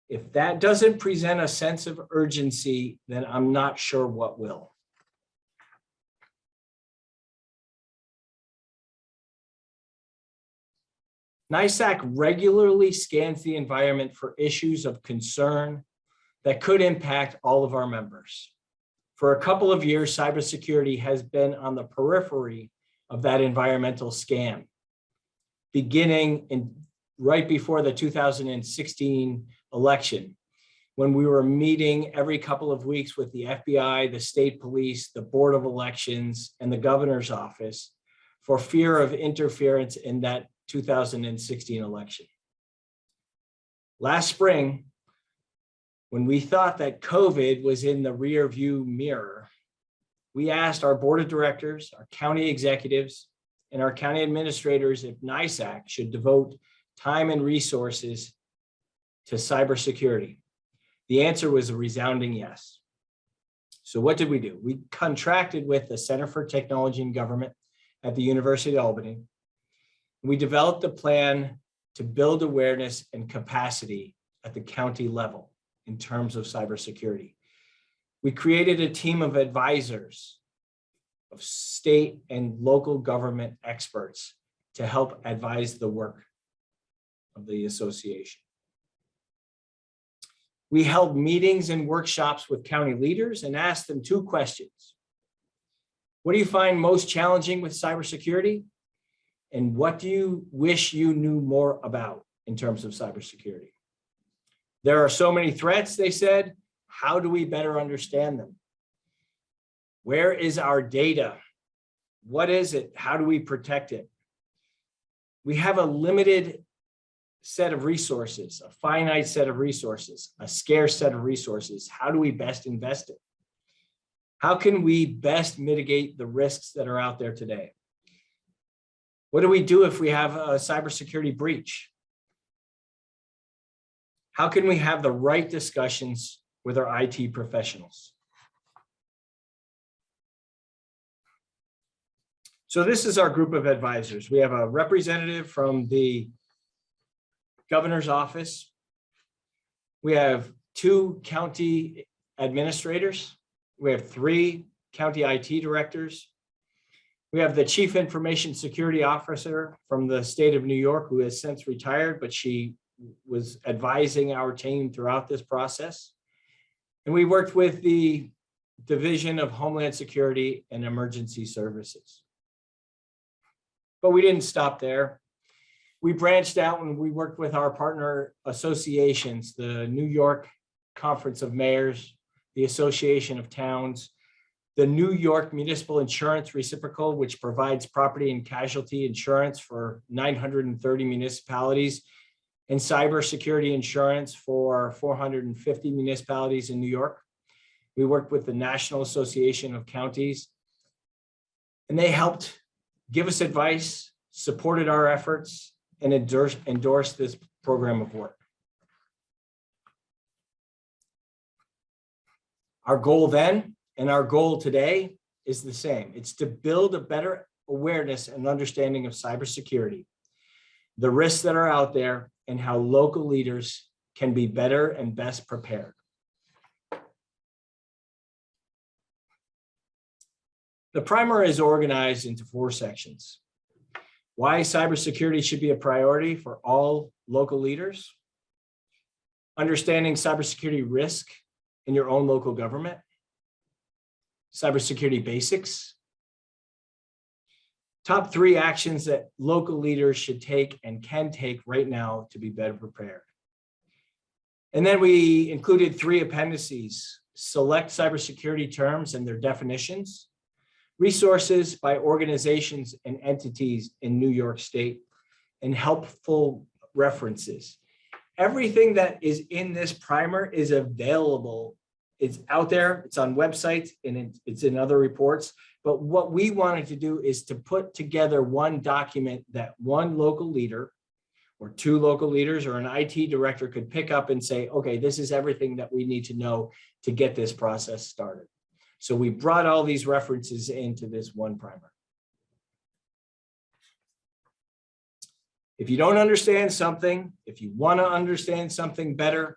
If that doesn't present a sense of urgency, then I'm not sure what will. NISAC regularly scans the environment for issues of concern that could impact all of our members. For a couple of years, cybersecurity has been on the periphery of that environmental scan, beginning right before the 2016 election, when we were meeting every couple of weeks with the FBI, the state police, the Board of Elections, and the governor's office for fear of interference in that 2016 election. Last spring, when we thought that COVID was in the rear view mirror, we asked our board of directors, our county executives, and our county administrators if NISAC should devote time and resources to cybersecurity. The answer was a resounding yes. So what did we do? We contracted with the Center for Technology and Government at the University of Albany. We developed a plan to build awareness and capacity at the county level in terms of cybersecurity. We created a team of advisors, of state and local government experts to help advise the work of the association. We held meetings and workshops with county leaders and asked them 2 questions. What do you find most challenging with cybersecurity? And what do you wish you knew more about in terms of cybersecurity? There are so many threats, they said. How do we better understand them? Where is our data? What is it? How do we protect it? We have a limited set of resources, a finite set of resources, a scarce set of resources. How do we best invest it? How can we best mitigate the risks that are out there today? What do we do if we have a cybersecurity breach? How can we have the right discussions with our IT professionals? So this is our group of advisors. We have a representative from the governor's office. We have 2 county administrators. We have 3 county IT directors. We have the Chief Information Security Officer from the state of New York, who has since retired, but she was advising our team throughout this process. And we worked with the Division of Homeland Security and Emergency Services. But we didn't stop there. We branched out and we worked with our partner associations, the New York Conference of Mayors, the Association of Towns, the New York Municipal Insurance Reciprocal, which provides property and casualty insurance for 930 municipalities, and cybersecurity insurance for 450 municipalities in New York. We worked with the National Association of Counties, and they helped give us advice, supported our efforts, and endorsed this program of work. Our goal then and our goal today is the same. It's to build a better awareness and understanding of cybersecurity, the risks that are out there, and how local leaders can be better and best prepared. The primer is organized into 4 sections. Why cybersecurity should be a priority for all local leaders. Understanding cybersecurity risk in your own local government. Cybersecurity basics. Top 3 actions that local leaders should take and can take right now to be better prepared. And then we included 3 appendices: select cybersecurity terms and their definitions, resources by organizations and entities in New York State, and helpful references. Everything that is in this primer is available. It's out there, it's on websites, and it's in other reports. But what we wanted to do is to put together one document that one local leader or 2 local leaders or an IT director could pick up and say, okay, this is everything that we need to know to get this process started. So we brought all these references into this one primer. If you don't understand something, if you want to understand something better,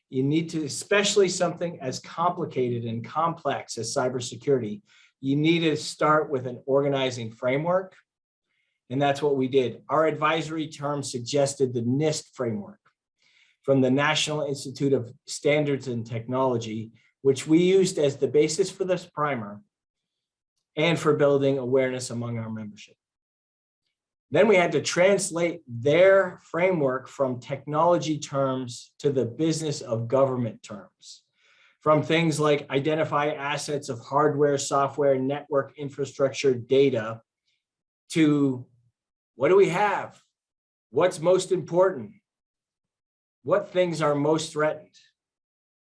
you need to, especially something as complicated and complex as cybersecurity, you need to start with an organizing framework. And that's what we did. Our advisory term suggested the NIST framework from the National Institute of Standards and Technology, which we used as the basis for this primer and for building awareness among our membership. Then we had to translate their framework from technology terms to the business of government terms, from things like identify assets of hardware, software, network infrastructure, data, to what do we have? What's most important? What things are most threatened?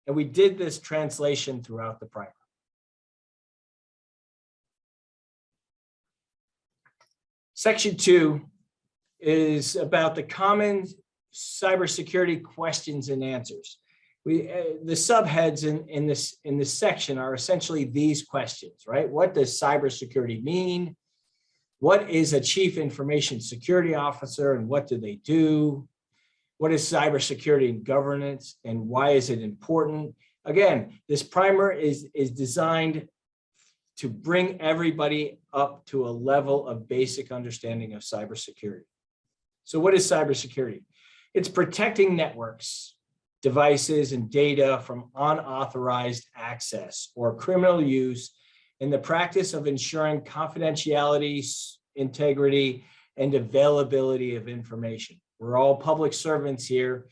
And we did this translation throughout the primer. Section 2 is about the common cybersecurity questions and answers. The subheads in this section are essentially these questions, right? What does cybersecurity mean? What is a chief information security officer and what do they do? What is cybersecurity and governance and why is it important? Again, this primer is designed to bring everybody up to a level of basic understanding of cybersecurity. So what is cybersecurity? It's protecting networks, devices, and data from unauthorized access or criminal use in the practice of ensuring confidentiality, integrity, and availability of information. We're all public servants here.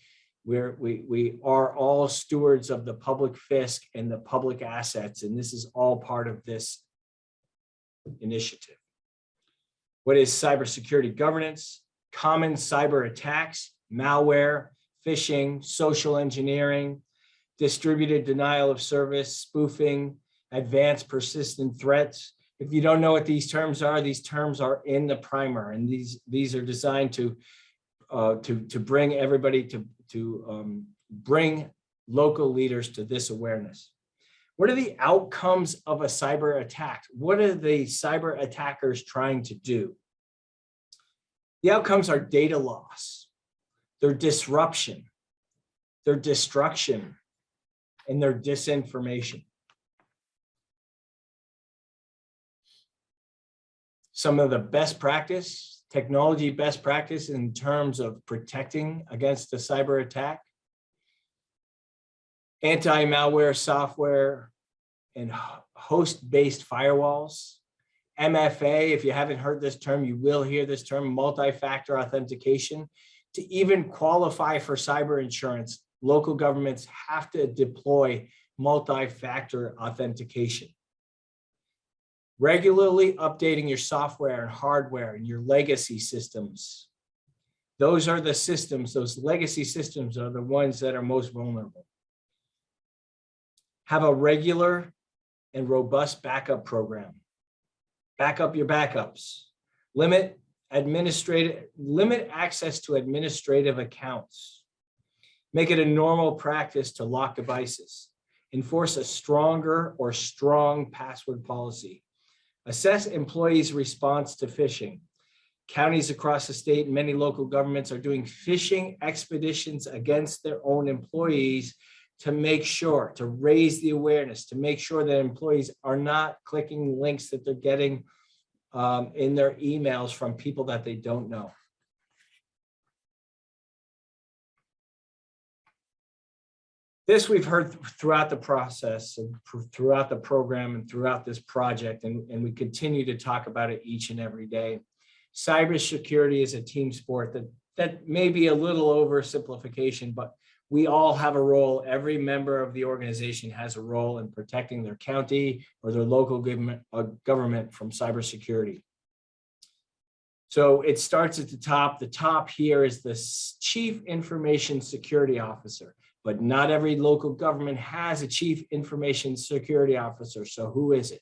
We are all stewards of the public fisc and the public assets, and this is all part of this initiative. What is cybersecurity governance? Common cyber attacks, malware, phishing, social engineering, distributed denial of service, spoofing, advanced persistent threats. If you don't know what these terms are in the primer, and these are designed to bring everybody to bring local leaders to this awareness. What are the outcomes of a cyber attack? What are the cyber attackers trying to do? The outcomes are data loss, their disruption, their destruction, and their disinformation. some of the best practice, technology best practice in terms of protecting against a cyber attack, anti-malware software, and host-based firewalls. MFA, if you haven't heard this term, you will hear this term, multi-factor authentication. To even qualify for cyber insurance, local governments have to deploy multi-factor authentication. Regularly updating your software and hardware and your legacy systems. Those are the systems, those legacy systems are the ones that are most vulnerable. Have a regular and robust backup program. Back up your backups. Limit access to administrative accounts. Make it a normal practice to lock devices. Enforce a stronger or strong password policy. Assess employees' response to phishing. Counties across the state and many local governments are doing phishing expeditions against their own employees to make sure, to raise the awareness, to make sure that employees are not clicking links that they're getting in their emails from people that they don't know. This we've heard throughout the process, throughout the program, and throughout this project, and we continue to talk about it each and every day. Cybersecurity is a team sport that may be a little oversimplification, but we all have a role. Every member of the organization has a role in protecting their county or their local government from cybersecurity. So it starts at the top. The top here is the Chief Information Security Officer, but not every local government has a Chief Information Security Officer. So who is it?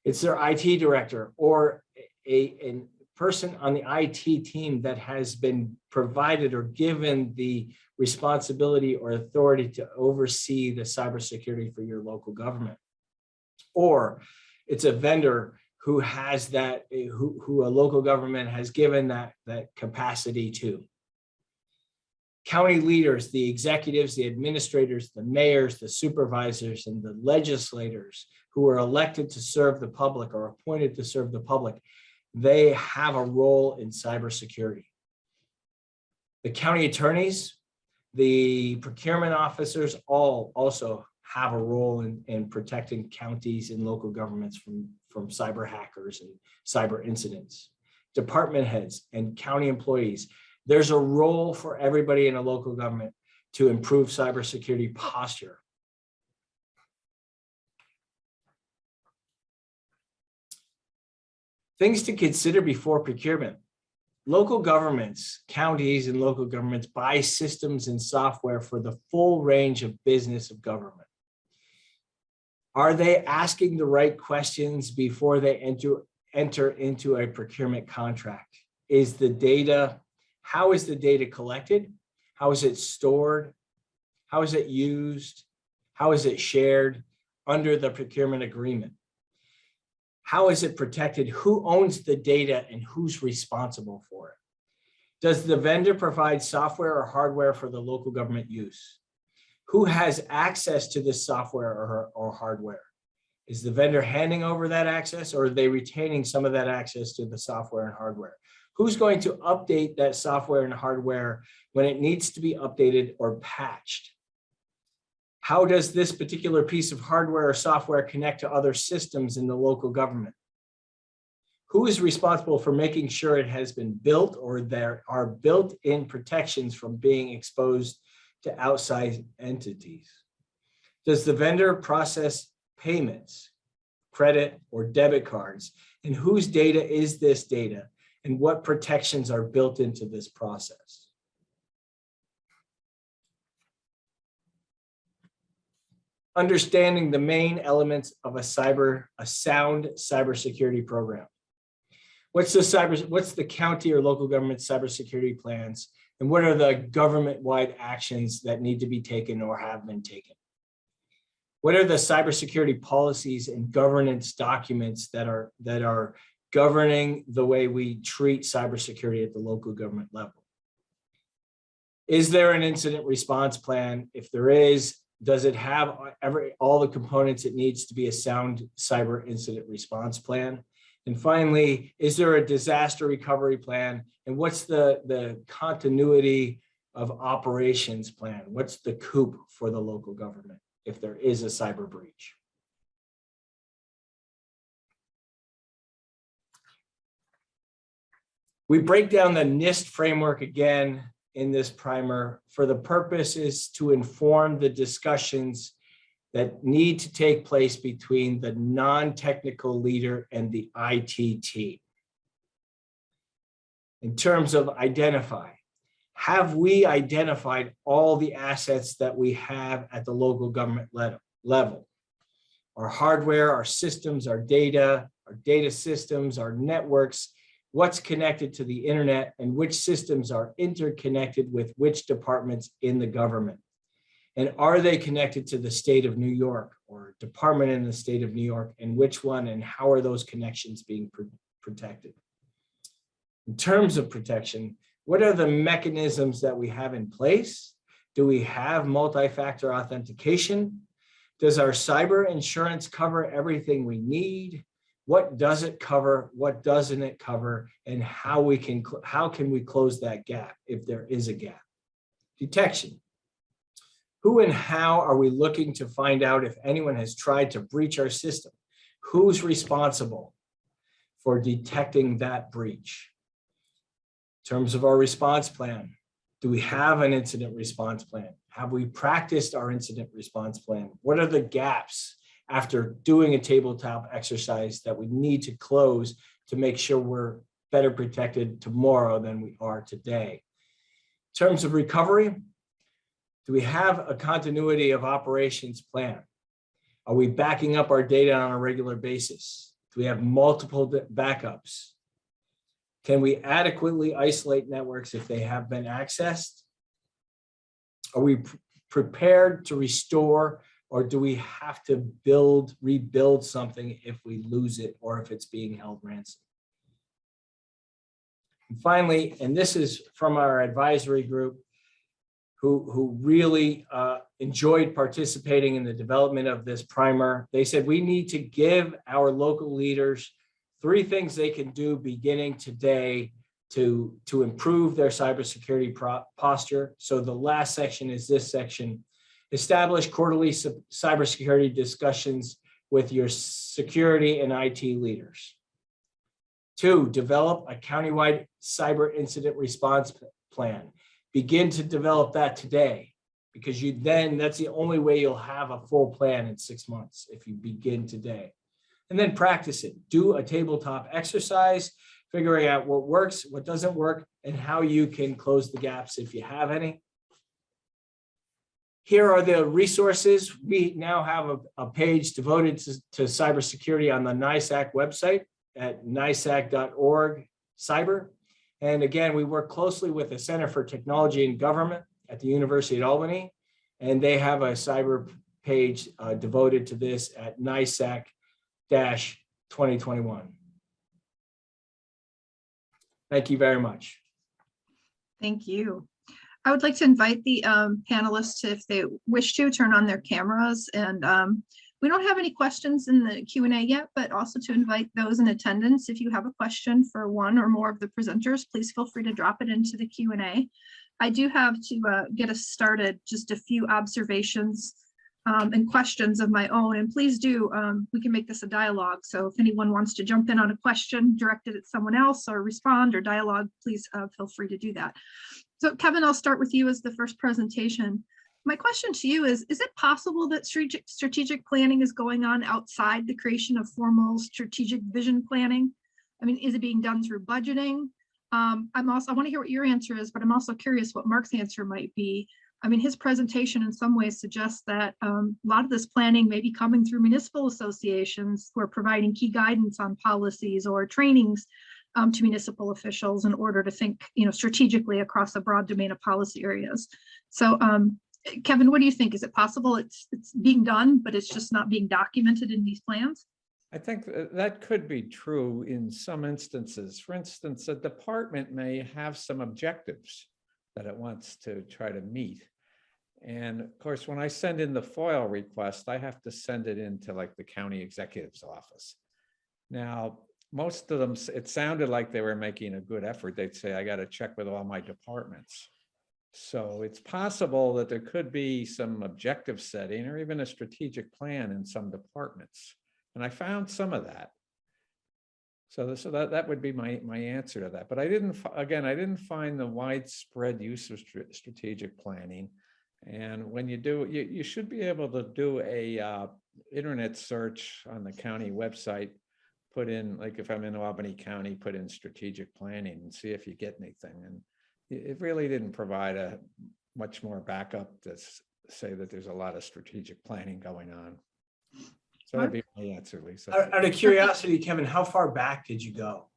It's their IT director or a person on the IT team that has been provided or given the responsibility or authority to oversee the cybersecurity for your local government. Or it's a vendor who has that, who a local government has given that capacity to. County leaders, the executives, the administrators, the mayors, the supervisors, and the legislators who are elected to serve the public or appointed to serve the public, they have a role in cybersecurity. The county attorneys, the procurement officers all also have a role in protecting counties and local governments from cyber hackers and cyber incidents. Department heads and county employees, there's a role for everybody in a local government to improve cybersecurity posture. Things to consider before procurement. Local governments, counties and local governments buy systems and software for the full range of business of government. Are they asking the right questions before they enter into a procurement contract? Is the data, how is the data collected? How is it stored? How is it used? How is it shared under the procurement agreement? How is it protected? Who owns the data and who's responsible for it? Does the vendor provide software or hardware for the local government use? Who has access to this software or hardware? Is the vendor handing over that access, or are they retaining some of that access to the software and hardware? Who's going to update that software and hardware when it needs to be updated or patched? How does this particular piece of hardware or software connect to other systems in the local government? Who is responsible for making sure it has been built or there are built-in protections from being exposed to outside entities? Does the vendor process payments, credit or debit cards? And whose data is this data? And what protections are built into this process? Understanding the main elements of a sound cybersecurity program. What's the county or local government cybersecurity plans, and what are the government-wide actions that need to be taken or have been taken? What are the cybersecurity policies and governance documents that are governing the way we treat cybersecurity at the local government level? Is there an incident response plan? If there is, does it have all the components it needs to be a sound cyber incident response plan? And finally, is there a disaster recovery plan? And what's the continuity of operations plan? What's the COOP for the local government if there is a cyber breach? We break down the NIST framework again in this primer for the purpose is to inform the discussions that need to take place between the non-technical leader and the IT team. In terms of identify, have we identified all the assets that we have at the local government level? Our hardware, our systems, our data systems, our networks, what's connected to the internet, and which systems are interconnected with which departments in the government. And are they connected to the state of New York or department in the state of New York, and which one, and how are those connections being protected? In terms of protection, what are the mechanisms that we have in place? Do we have multi-factor authentication? Does our cyber insurance cover everything we need? What does it cover? What doesn't it cover? And how can we close that gap if there is a gap? Detection. Who and how are we looking to find out if anyone has tried to breach our system? Who's responsible for detecting that breach? In terms of our response plan, do we have an incident response plan? Have we practiced our incident response plan? What are the gaps after doing a tabletop exercise that we need to close to make sure we're better protected tomorrow than we are today? In terms of recovery, do we have a continuity of operations plan? Are we backing up our data on a regular basis? Do we have multiple backups? Can we adequately isolate networks if they have been accessed? Are we prepared to restore, or do we have to rebuild something if we lose it or if it's being held ransom? And finally, and this is from our advisory group, who really enjoyed participating in the development of this primer. They said we need to give our local leaders 3 things they can do beginning today to improve their cybersecurity posture. So the last section is this section. Establish quarterly cybersecurity discussions with your security and IT leaders. 2, develop a countywide cyber incident response plan. Begin to develop that today, because that's the only way you'll have a full plan in 6 months if you begin today. And then practice it. Do a tabletop exercise, figuring out what works, what doesn't work, and how you can close the gaps if you have any. Here are the resources. We now have a page devoted to cybersecurity on the NISAC website at nisac.org/cyber. And again, we work closely with the Center for Technology and Government at the University of Albany, and they have a cyber page devoted to this at NISAC-2021. Thank you very much. Thank you. I would like to invite the panelists, if they wish to, turn on their cameras. And we don't have any questions in the Q&A yet, but also to invite those in attendance. If you have a question for one or more of the presenters, please feel free to drop it into the Q&A. I do have, to get us started, just a few observations and questions of my own. And please do, we can make this a dialogue. So if anyone wants to jump in on a question directed at someone else or respond or dialogue, please feel free to do that. So Kevin, I'll start with you as the first presentation. My question to you is it possible that strategic planning is going on outside the creation of formal strategic vision planning? I mean, is it being done through budgeting? I want to hear what your answer is, but I'm also curious what Mark's answer might be. I mean, his presentation in some ways suggests that a lot of this planning may be coming through municipal associations who are providing key guidance on policies or trainings to municipal officials in order to think, strategically across a broad domain of policy areas. So, Kevin, what do you think? Is it possible it's being done, but it's just not being documented in these plans? I think that could be true in some instances. For instance, a department may have some objectives that it wants to try to meet. And of course, when I send in the FOIL request, I have to send it into like the county executive's office. Now, most of them, it sounded like they were making a good effort. They'd say, I got to check with all my departments. So it's possible that there could be some objective setting or even a strategic plan in some departments. And I found some of that. So that would be my answer to that. But I didn't find the widespread use of strategic planning. And when you do, you should be able to do a internet search on the county website, put in, like if I'm in Albany County, put in strategic planning and see if you get anything. And it really didn't provide a much more backup to say that there's a lot of strategic planning going on. So that'd be my answer, Lisa. Out of curiosity, Kevin, how far back did you go?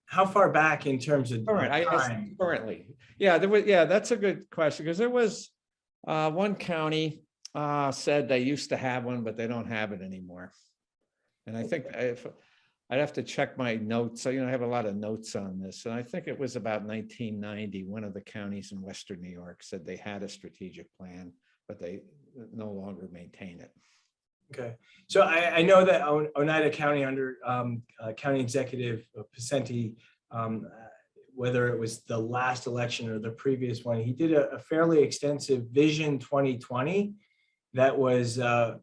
How far back in terms of time? Currently, yeah, there was. Yeah, that's a good question, because there was one county said they used to have one, but they don't have it anymore. And I think I'd have to check my notes. So, I have a lot of notes on this. And I think it was about 1990, one of the counties in Western New York said they had a strategic plan, but they no longer maintain it. Okay. So I know that Oneida County under County Executive Pacenti, whether it was the last election or the previous one, he did a fairly extensive Vision 2020 that was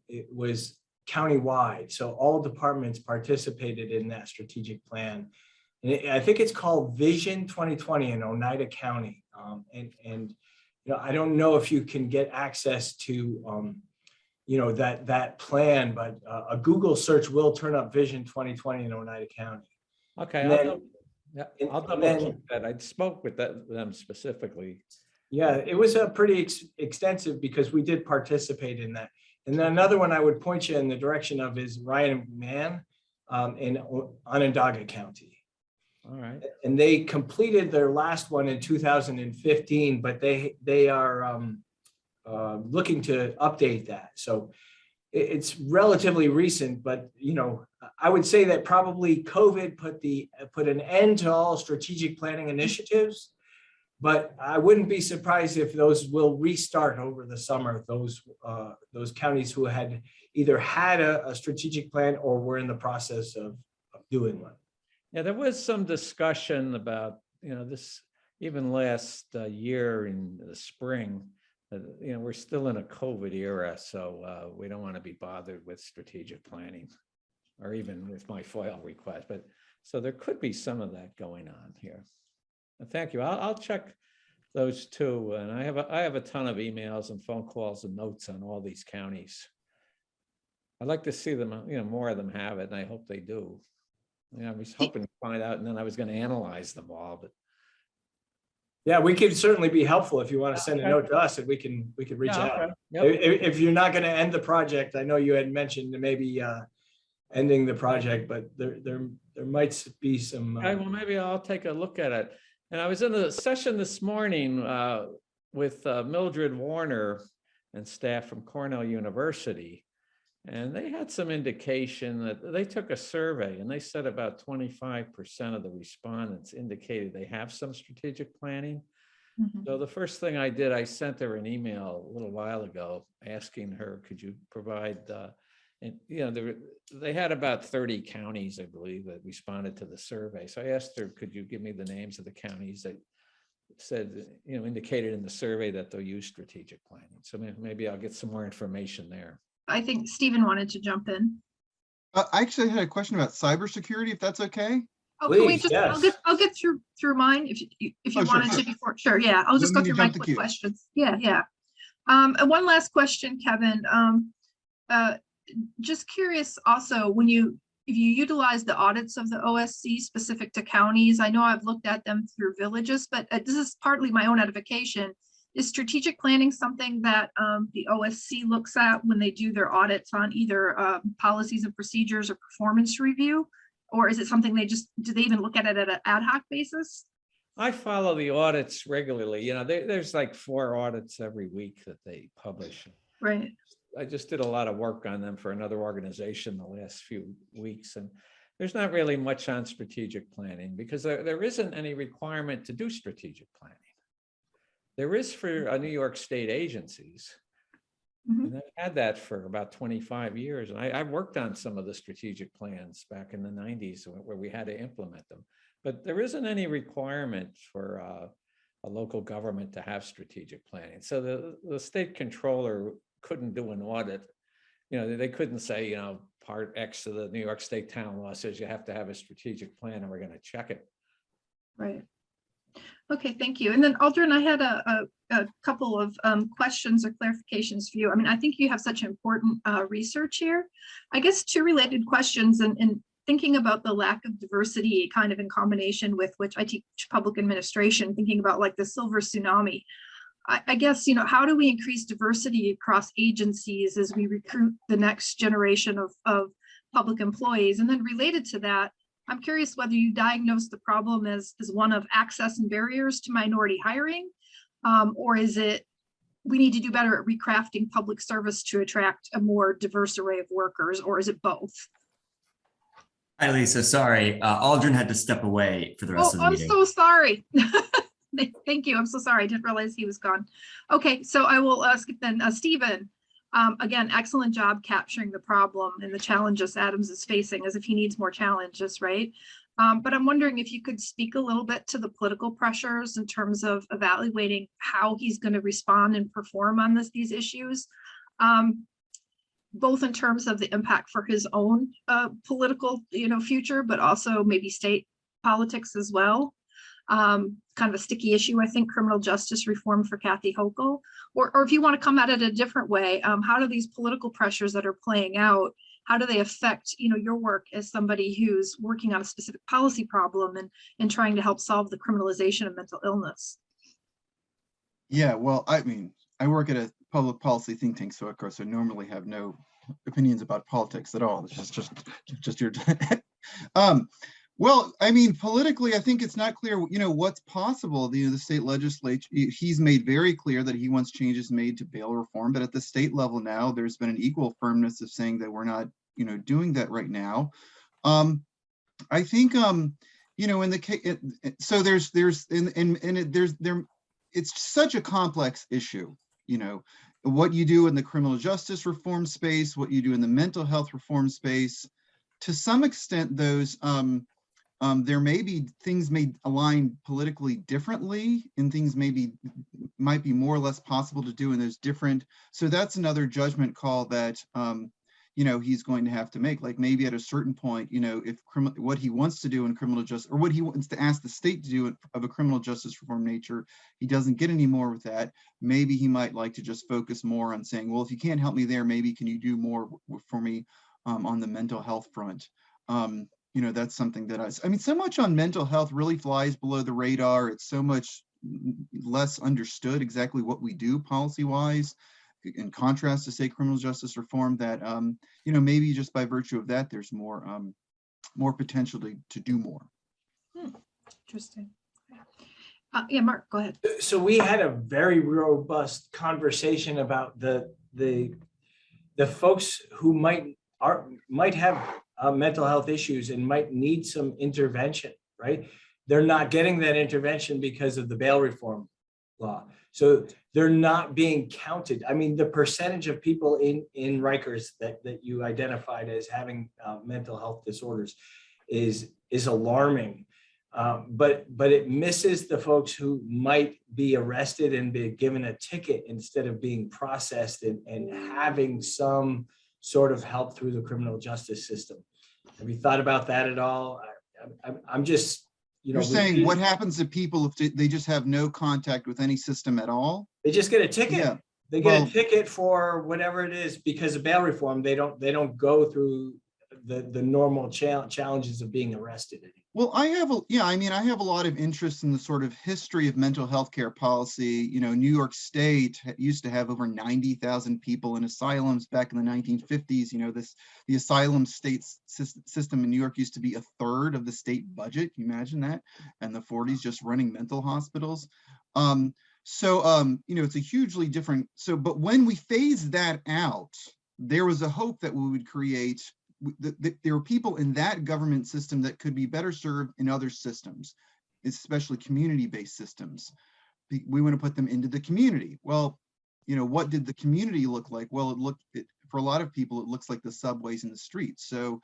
it was countywide. So all departments participated in that strategic plan. And I think it's called Vision 2020 in Oneida County. And I don't know if you can get access to that plan, but a Google search will turn up Vision 2020 in Oneida County. Okay, I'll double check that. I spoke with them specifically. Yeah, it was a pretty extensive, because we did participate in that. And then another one I would point you in the direction of is Ryan Mann in Onondaga County. All right. And they completed their last one in 2015, but they are looking to update that. So it's relatively recent, but I would say that probably COVID put an end to all strategic planning initiatives. But I wouldn't be surprised if those will restart over the summer. Those counties who had either had a strategic plan or were in the process of doing one. Yeah, there was some discussion about this even last year in the spring. We're still in a COVID era, so we don't want to be bothered with strategic planning, or even with my FOIL request. But so there could be some of that going on here. Thank you. I'll check those two, and I have a ton of emails and phone calls and notes on all these counties. I'd like to see them, more of them have it, and I hope they do. I was hoping to find out, and then I was going to analyze them all, but. Yeah, we could certainly be helpful if you want to send a note to us, and we could reach out. Okay. Yep. If you're not going to end the project, I know you had mentioned maybe ending the project, but there might be some. Okay, well, maybe I'll take a look at it. And I was in a session this morning with Mildred Warner and staff from Cornell University, and they had some indication that they took a survey, and they said about 25% of the respondents indicated they have some strategic planning. Mm-hmm. So the first thing I did, I sent her an email a little while ago asking her, could you provide and they had about 30 counties, I believe, that responded to the survey. So I asked her, could you give me the names of the counties that said, indicated in the survey that they'll use strategic planning. So maybe I'll get some more information there. I think Stephen wanted to jump in. I actually had a question about cybersecurity, if that's okay. Oh, please, can we just? Yes. I'll get through mine if you wanted to before. Sure, yeah. I'll just go through my quick questions. Yeah. And one last question, Kevin. Just curious also, if you utilize the audits of the OSC specific to counties, I know I've looked at them through villages, but this is partly my own edification. Is strategic planning something that the OSC looks at when they do their audits on either policies and procedures or performance review? Or is it something do they even look at it at an ad hoc basis? I follow the audits regularly. There's like 4 audits every week that they publish. Right. I just did a lot of work on them for another organization the last few weeks, and there's not really much on strategic planning because there isn't any requirement to do strategic planning. There is for New York state agencies, Mhm. And I've had that for about 25 years. And I've worked on some of the strategic plans back in the 90s where we had to implement them. But there isn't any requirement for a local government to have strategic planning. So the state controller couldn't do an audit. You know, they couldn't say, you know, part X of the New York State town law says you have to have a strategic plan and we're going to check it. Right. Okay, thank you. And then Aldrin, I had a couple of questions or clarifications for you. I mean, I think you have such important research here. I guess two related questions, and thinking about the lack of diversity kind of in combination with which I teach public administration, thinking about like the silver tsunami. I guess, you know, how do we increase diversity across agencies as we recruit the next generation of public employees? And then related to that, I'm curious whether you diagnose the problem as one of access and barriers to minority hiring, or is it we need to do better at recrafting public service to attract a more diverse array of workers, or is it both? Hi, Lisa. Sorry, Aldrin had to step away for the rest of the meeting. I'm so sorry. Thank you. I'm so sorry. I didn't realize he was gone. Okay, so I will skip then. Stephen, again, excellent job capturing the problem and the challenges Adams is facing, as if he needs more challenges, right? But I'm wondering if you could speak a little bit to the political pressures in terms of evaluating how he's going to respond and perform on these issues, both in terms of the impact for his own political, future, but also maybe state politics as well. Kind of a sticky issue, I think, criminal justice reform for Kathy Hochul, or if you want to come at it a different way, how do these political pressures that are playing out, how do they affect, your work as somebody who's working on a specific policy problem and trying to help solve the criminalization of mental illness? Yeah, well, I mean, I work at a public policy think tank, so of course I normally have no opinions about politics at all. It's just your well, I mean, politically, I think it's not clear, what's possible. The state legislature, he's made very clear that he wants changes made to bail reform, but at the state level now, there's been an equal firmness of saying that we're not, doing that right now. I think, in the case, so it's such a complex issue, what you do in the criminal justice reform space, what you do in the mental health reform space. To some extent, those there may be things may align politically differently, and things might be more or less possible to do in those different. So that's another judgment call that he's going to have to make. Like maybe at a certain point, if what he wants to do in criminal justice, or what he wants to ask the state to do of a criminal justice reform nature, he doesn't get any more with that. Maybe he might like to just focus more on saying, well, if you can't help me there, maybe can you do more for me on the mental health front? That's something that I mean, so much on mental health really flies below the radar. It's so much less understood exactly what we do policy-wise, in contrast to, say, criminal justice reform, that, maybe just by virtue of that, there's more potential to do more. Interesting. Yeah, Mark, go ahead. So we had a very robust conversation about the folks who might have mental health issues and might need some intervention, right? They're not getting that intervention because of the bail reform law. So they're not being counted. I mean, the percentage of people in Rikers that you identified as having mental health disorders is alarming. But it misses the folks who might be arrested and be given a ticket instead of being processed and having some sort of help through the criminal justice system. Have you thought about that at all? I'm just, You're saying what happens to people if they just have no contact with any system at all? They just get a ticket. Yeah. They get a ticket for whatever it is because of bail reform. They don't go through the normal challenges of being arrested. Well, I have a lot of interest in the sort of history of mental health care policy. New York State used to have over 90,000 people in asylums back in the 1950s. The asylum state system in New York used to be a third of the state budget. Can you imagine that? And the 40s just running mental hospitals. It's a hugely different. But when we phased that out, there was a hope that we would create. There were people in that government system that could be better served in other systems, especially community-based systems. We want to put them into the community. Well, what did the community look like? Well, for a lot of people, it looks like the subways and the streets. So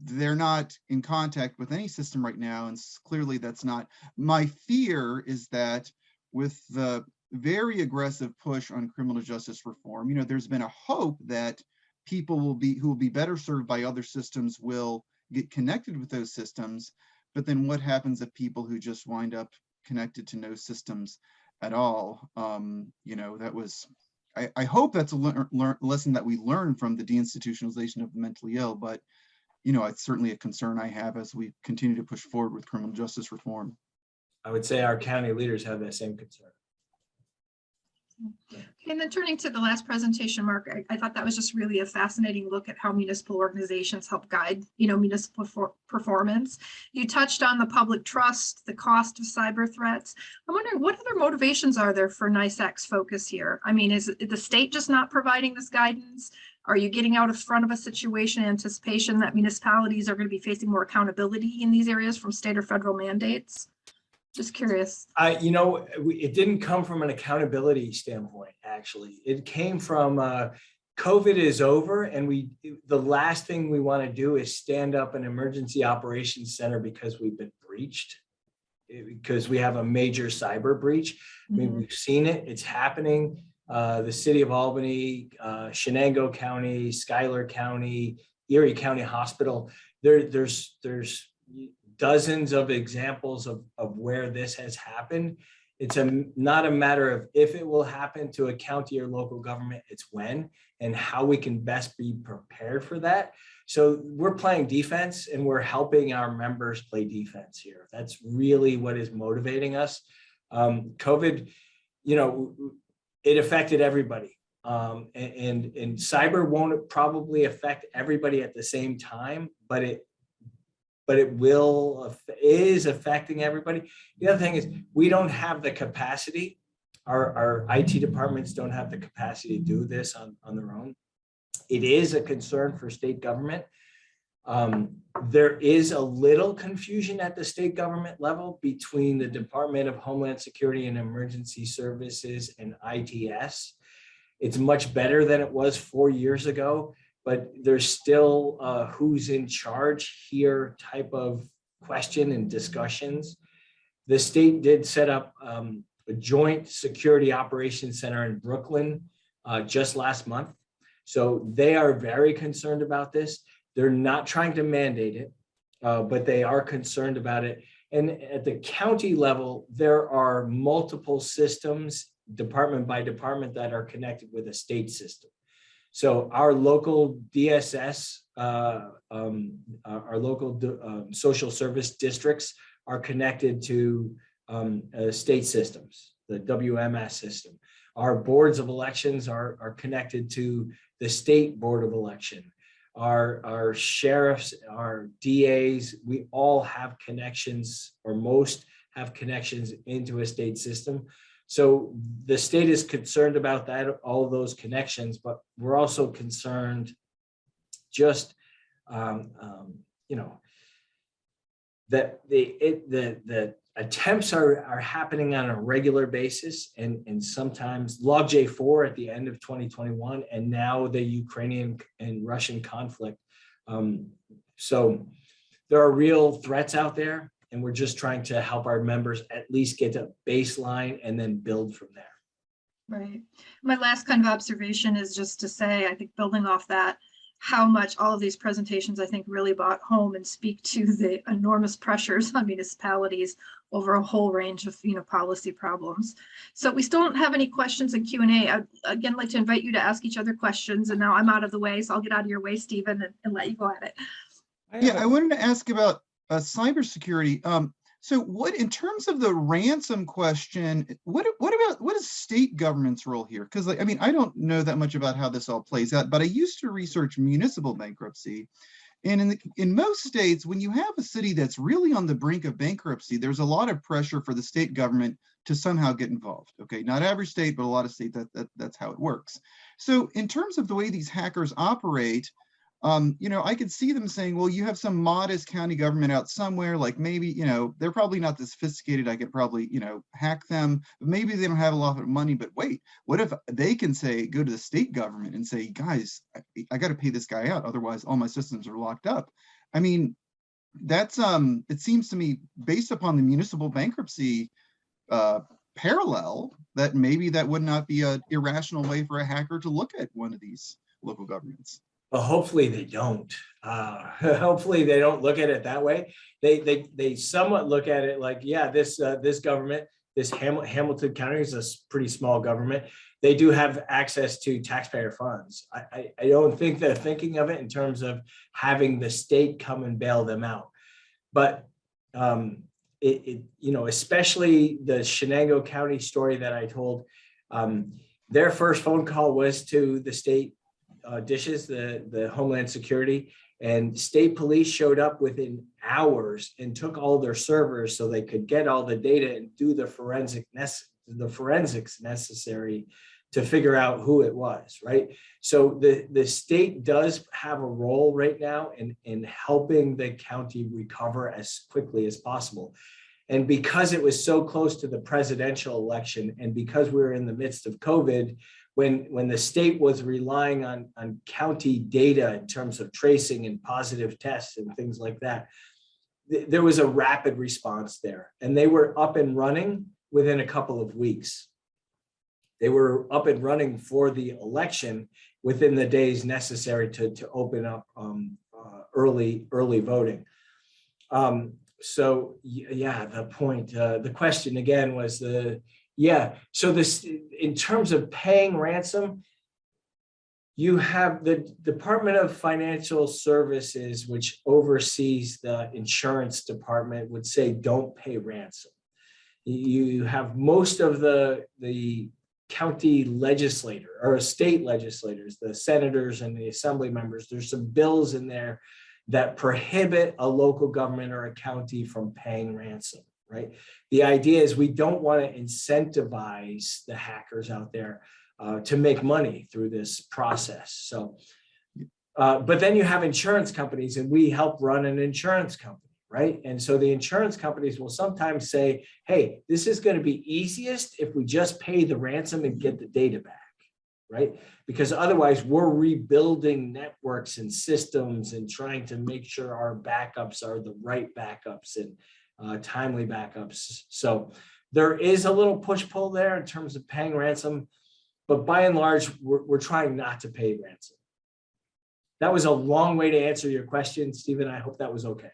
they're not in contact with any system right now. And clearly that's not. My fear is that with the very aggressive push on criminal justice reform, there's been a hope that people who will be better served by other systems will get connected with those systems. But then what happens if people who just wind up connected to no systems at all? I hope that's a lesson that we learn from the deinstitutionalization of the mentally ill, but it's certainly a concern I have as we continue to push forward with criminal justice reform. I would say our county leaders have that same concern. And then turning to the last presentation, Mark, I thought that was just really a fascinating look at how municipal organizations help guide, municipal performance. You touched on the public trust, the cost of cyber threats. I'm wondering what other motivations are there for NISAC's focus here? I mean, is the state just not providing this guidance? Are you getting out of front of a situation in anticipation that municipalities are going to be facing more accountability in these areas from state or federal mandates? Just curious. It didn't come from an accountability standpoint, actually. It came from COVID is over, and the last thing we want to do is stand up an emergency operations center because we've been breached, because we have a major cyber breach. I mean, we've seen it, it's happening. The city of Albany, Shenango County, Schuyler County, Erie County Hospital, there's dozens of examples of where this has happened. It's not a matter of if it will happen to a county or local government, it's when and how we can best be prepared for that. So we're playing defense and we're helping our members play defense here. That's really what is motivating us. COVID, it affected everybody. And cyber won't probably affect everybody at the same time, but it is affecting everybody. The other thing is we don't have the capacity. Our IT departments don't have the capacity to do this on their own. It is a concern for state government. There is a little confusion at the state government level between the Department of Homeland Security and Emergency Services and ITS. It's much better than it was 4 years ago, but there's still who's in charge here type of question and discussions. The state did set up a joint security operations center in Brooklyn just last month. So they are very concerned about this. They're not trying to mandate it, but they are concerned about it. And at the county level, there are multiple systems, department by department, that are connected with a state system. So our local DSS, our local social service districts are connected to state systems, the WMS system. Our boards of elections are connected to the state board of election. Our sheriffs, our DAs, we all have connections, or most have connections into a state system. So the state is concerned about that, all those connections, but we're also concerned just, that the attempts are happening on a regular basis, and sometimes Log-J4 at the end of 2021, and now the Ukrainian and Russian conflict. So there are real threats out there, and we're just trying to help our members at least get to baseline and then build from there. Right. My last kind of observation is just to say, I think building off that, how much all of these presentations, I think, really brought home and speak to the enormous pressures on municipalities over a whole range of policy problems. So we still don't have any questions in Q&A. I'd again like to invite you to ask each other questions, and now I'm out of the way, so I'll get out of your way, Stephen, and let you go at it. Yeah, I wanted to ask about cybersecurity. So what, in terms of the ransom question, what is state government's role here? Because I mean, I don't know that much about how this all plays out, but I used to research municipal bankruptcy. And in most states, when you have a city that's really on the brink of bankruptcy, there's a lot of pressure for the state government to somehow get involved. Okay, not every state, but a lot of states, that's how it works. So in terms of the way these hackers operate, you know, I could see them saying, well, you have some modest county government out somewhere, like maybe, you know, they're probably not this sophisticated. I could probably, you know, hack them. But maybe they don't have a lot of money. But wait, what if they can say, go to the state government and say, guys, I got to pay this guy out, otherwise all my systems are locked up. I mean, that's it seems to me, based upon the municipal bankruptcy parallel, that maybe that would not be an irrational way for a hacker to look at one of these local governments. Well, hopefully they don't. Hopefully they don't look at it that way. They somewhat look at it like, yeah, this government, this Hamilton County is a pretty small government. They do have access to taxpayer funds. I don't think they're thinking of it in terms of having the state come and bail them out. But you know, especially the Shenango County story that I told, their first phone call was to the state dishes, the Homeland Security, and state police showed up within hours and took all their servers so they could get all the data and do the forensics necessary to figure out who it was, right? So the state does have a role right now in helping the county recover as quickly as possible. And because it was so close to the presidential election, and because we were in the midst of COVID, when the state was relying on county data in terms of tracing and positive tests and things like that, there was a rapid response there. And they were up and running within a couple of weeks. They were up and running for the election within the days necessary to open up early voting. So yeah, the question again was so this, in terms of paying ransom, you have the Department of Financial Services, which oversees the insurance department, would say don't pay ransom. You have most of the county legislator or state legislators, the senators and the assembly members, there's some bills in there that prohibit a local government or a county from paying ransom, right? The idea is we don't want to incentivize the hackers out there to make money through this process. So, but then you have insurance companies, and we help run an insurance company, right? And so the insurance companies will sometimes say, hey, this is going to be easiest if we just pay the ransom and get the data back, right? Because otherwise we're rebuilding networks and systems and trying to make sure our backups are the right backups and timely backups. So there is a little push-pull there in terms of paying ransom, but by and large, we're trying not to pay ransom. That was a long way to answer your question, Stephen. I hope that was okay.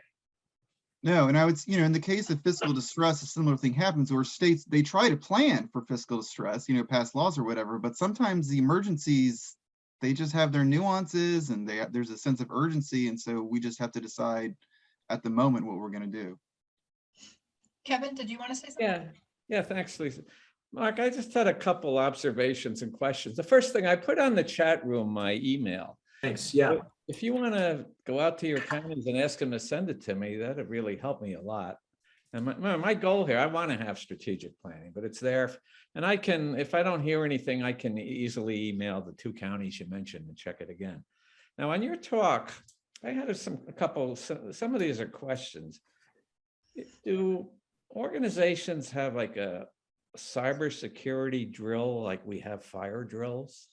No, and I would, in the case of fiscal distress, a similar thing happens where states, they try to plan for fiscal distress, pass laws or whatever, but sometimes the emergencies, they just have their nuances and there's a sense of urgency. And so we just have to decide at the moment what we're going to do. Kevin, did you want to say something? Yeah, thanks, Lisa. Mark, I just had a couple observations and questions. The first thing, I put on the chat room my email. Thanks. Yeah. If you want to go out to your counties and ask them to send it to me, that'd really help me a lot. And my goal here, I want to have strategic planning, but it's there. And I can, if I don't hear anything, I can easily email the 2 counties you mentioned and check it again. Now, on your talk, I had some of these are questions. Do organizations have like a cybersecurity drill like we have fire drills?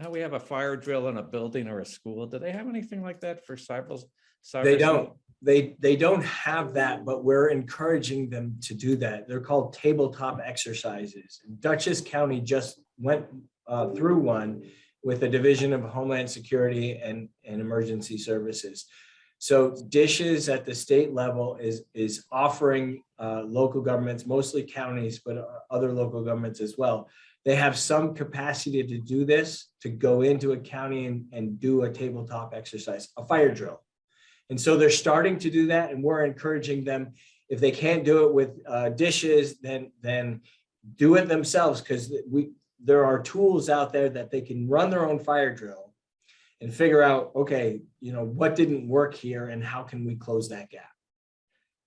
How we have a fire drill in a building or a school? Do they have anything like that for cyber? They don't. They don't have that, but we're encouraging them to do that. They're called tabletop exercises. Dutchess County just went through one with the Division of Homeland Security and Emergency Services. So dishes at the state level is offering local governments, mostly counties, but other local governments as well. They have some capacity to do this, to go into a county and do a tabletop exercise, a fire drill. And so they're starting to do that, and we're encouraging them, if they can't do it with dishes, then do it themselves, because there are tools out there that they can run their own fire drill and figure out, okay, what didn't work here and how can we close that gap?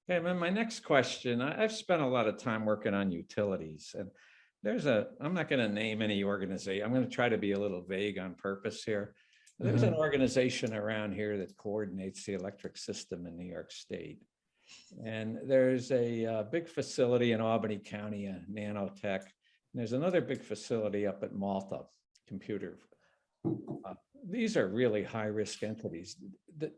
Okay, my next question, I've spent a lot of time working on utilities, and I'm not going to name any organization. I'm going to try to be a little vague on purpose here. There's an organization around here that coordinates the electric system in New York State. And there's a big facility in Albany County, Nanotech. And there's another big facility up at Malta, Computer. These are really high-risk entities.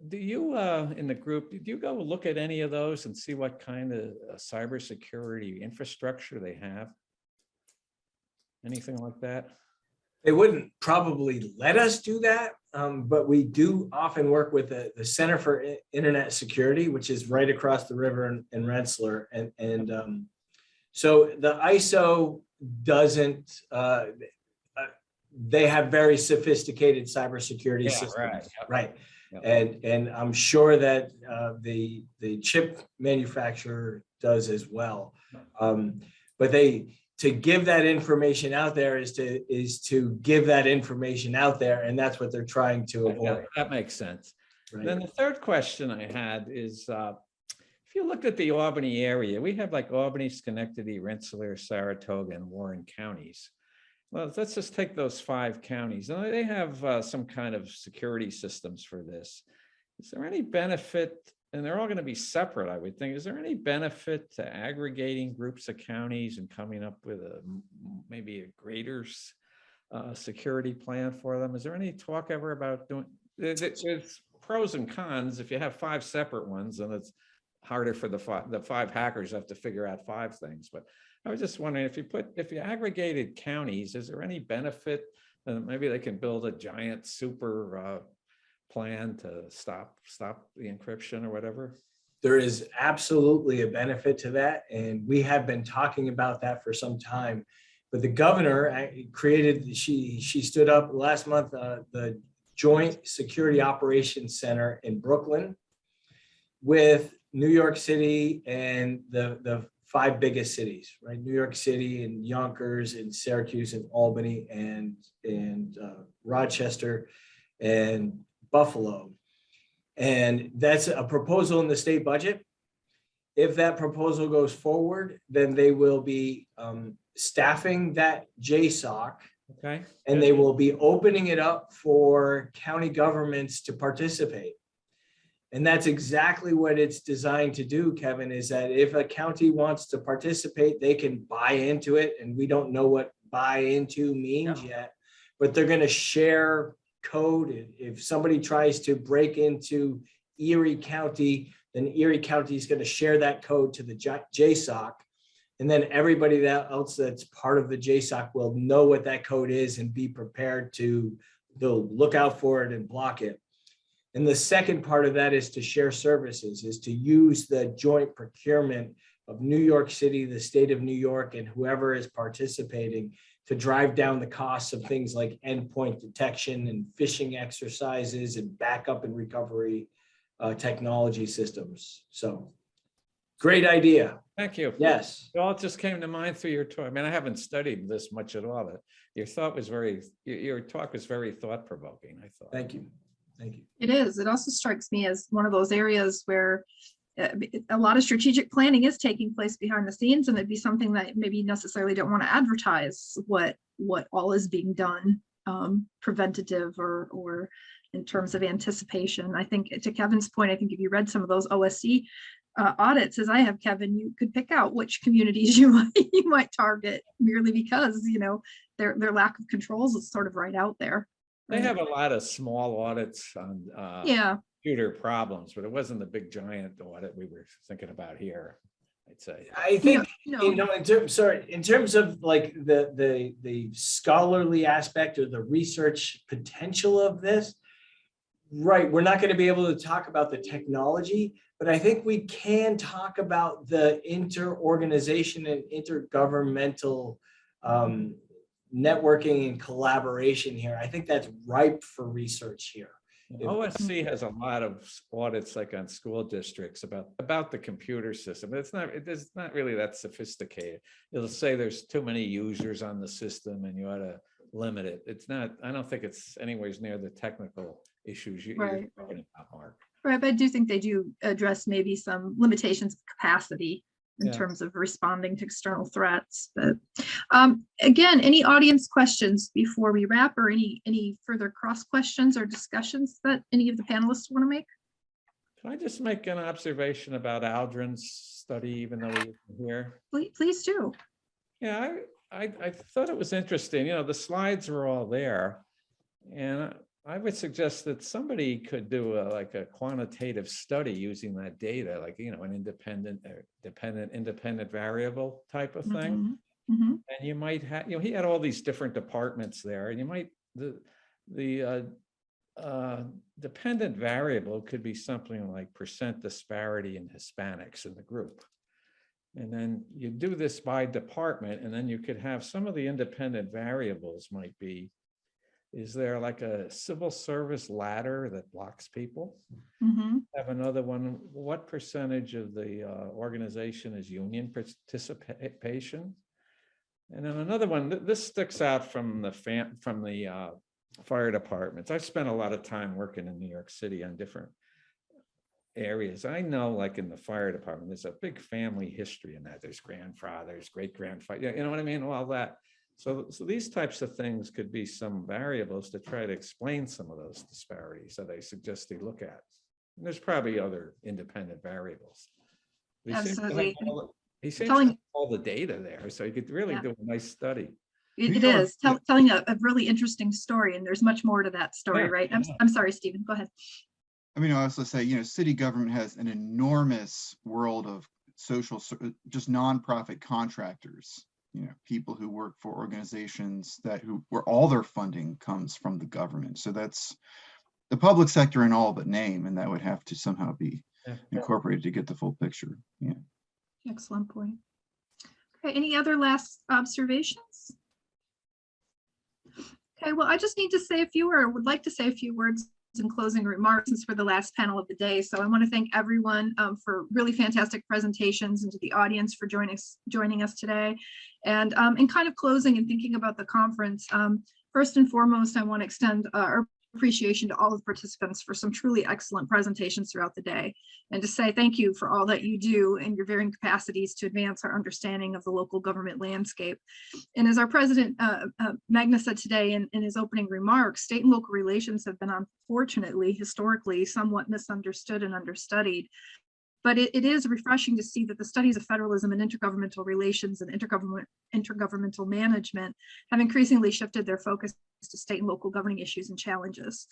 Do you, in the group, do you go look at any of those and see what kind of cybersecurity infrastructure they have? Anything like that? They wouldn't probably let us do that, but we do often work with the Center for Internet Security, which is right across the river in Rensselaer. And so the ISO doesn't, they have very sophisticated cybersecurity systems. Right. Right. Yep. And I'm sure that the chip manufacturer does as well. But to give that information out there is to give that information out there, and that's what they're trying to avoid. Yeah, that makes sense. Right. Then the third question I had is, if you look at the Albany area, we have like Albany, Schenectady, Rensselaer, Saratoga, and Warren counties. Well, let's just take those 5 counties. And they have some kind of security systems for this. Is there any benefit, and they're all going to be separate, I would think, is there any benefit to aggregating groups of counties and coming up with maybe a greater security plan for them? Is there any talk ever about doing, there's pros and cons. If you have 5 separate ones, then it's harder for the 5 hackers have to figure out 5 things. But I was just wondering, if you aggregated counties, is there any benefit? And maybe they can build a giant super plan to stop the encryption or whatever. There is absolutely a benefit to that, and we have been talking about that for some time. But the governor created, she stood up last month, the Joint Security Operations Center in Brooklyn with New York City and the 5 biggest cities, right? New York City and Yonkers and Syracuse and Albany and Rochester and Buffalo. And that's a proposal in the state budget. If that proposal goes forward, then they will be staffing that JSOC. Okay. And they will be opening it up for county governments to participate. And that's exactly what it's designed to do, Kevin, is that if a county wants to participate, they can buy into it. And we don't know what buy into means yet, but they're going to share code. If somebody tries to break into Erie County, then Erie County is going to share that code to the JSOC. And then everybody else that's part of the JSOC will know what that code is and be prepared to look out for it and block it. And the second part of that is to share services, is to use the joint procurement of New York City, the state of New York, and whoever is participating to drive down the costs of things like endpoint detection and phishing exercises and backup and recovery technology systems. So great idea. Thank you. Yes. It all just came to mind through your talk. I mean, I haven't studied this much at all, but your talk was very thought-provoking, I thought. Thank you. Thank you. It is. It also strikes me as one of those areas where a lot of strategic planning is taking place behind the scenes, and it'd be something that maybe necessarily don't want to advertise what all is being done, preventative or in terms of anticipation. I think to Kevin's point, I think if you read some of those OSC audits, as I have, Kevin, you could pick out which communities you might target merely because their lack of controls is sort of right out there. They have a lot of small audits on computer problems, but it wasn't the big giant audit we were thinking about here, I'd say. I think, in terms of like the scholarly aspect or the research potential of this, right, we're not going to be able to talk about the technology, but I think we can talk about the inter-organization and intergovernmental networking and collaboration here. I think that's ripe for research here. OSC has a lot of audits like on school districts about the computer system. It's not really that sophisticated. It'll say there's too many users on the system and you ought to limit it. It's not, I don't think it's anyways near the technical issues you're talking about, Mark. Right, but I do think they do address maybe some limitations of capacity in Yeah. terms of responding to external threats. But again, any audience questions before we wrap, or any further cross questions or discussions that any of the panelists want to make? Can I just make an observation about Aldrin's study, even though he isn't here? Please do. Yeah, I thought it was interesting. You know, the slides are all there. And I would suggest that somebody could do like a quantitative study using that data, like, you know, an independent variable type of thing. Mhm, mhm. And you might have, you know, he had all these different departments there, and you might, the dependent variable could be something like percent disparity in Hispanics in the group. And then you do this by department, and then you could have some of the independent variables might be, is there like a civil service ladder that blocks people? Mhm. Have another one, what percentage of the organization is union participation? And then another one, this sticks out from the fire departments. I've spent a lot of time working in New York City on different areas. I know, like in the fire department, there's a big family history in that. There's grandfathers, great grandfather, you know what I mean? All that. So these types of things could be some variables to try to explain some of those disparities that I suggest they look at. And there's probably other independent variables. Absolutely. He seems to Telling- have all the data there, so you could really do a nice study. It is telling a really interesting story, and there's much more to that story, Yeah, right? yeah. I'm sorry, Stephen, go ahead. I mean, I also say, you know, city government has an enormous world of just nonprofit contractors, you know, people who work for organizations where all their funding comes from the government. So that's the public sector in all but name, and that would have to somehow be incorporated to get the full picture. Yeah. Excellent point. Okay, any other last observations? Okay, well, I just need to say would like to say a few words in closing remarks since we're the last panel of the day. So I want to thank everyone for really fantastic presentations, and to the audience for joining us today. And in kind of closing and thinking about the conference, first and foremost, I want to extend our appreciation to all of the participants for some truly excellent presentations throughout the day, and to say thank you for all that you do in your varying capacities to advance our understanding of the local government landscape. And as our president Magna said today in his opening remarks, state and local relations have been unfortunately historically somewhat misunderstood and understudied. But it is refreshing to see that the studies of federalism and intergovernmental relations and intergovernmental management have increasingly shifted their focus to state and local governing issues and challenges.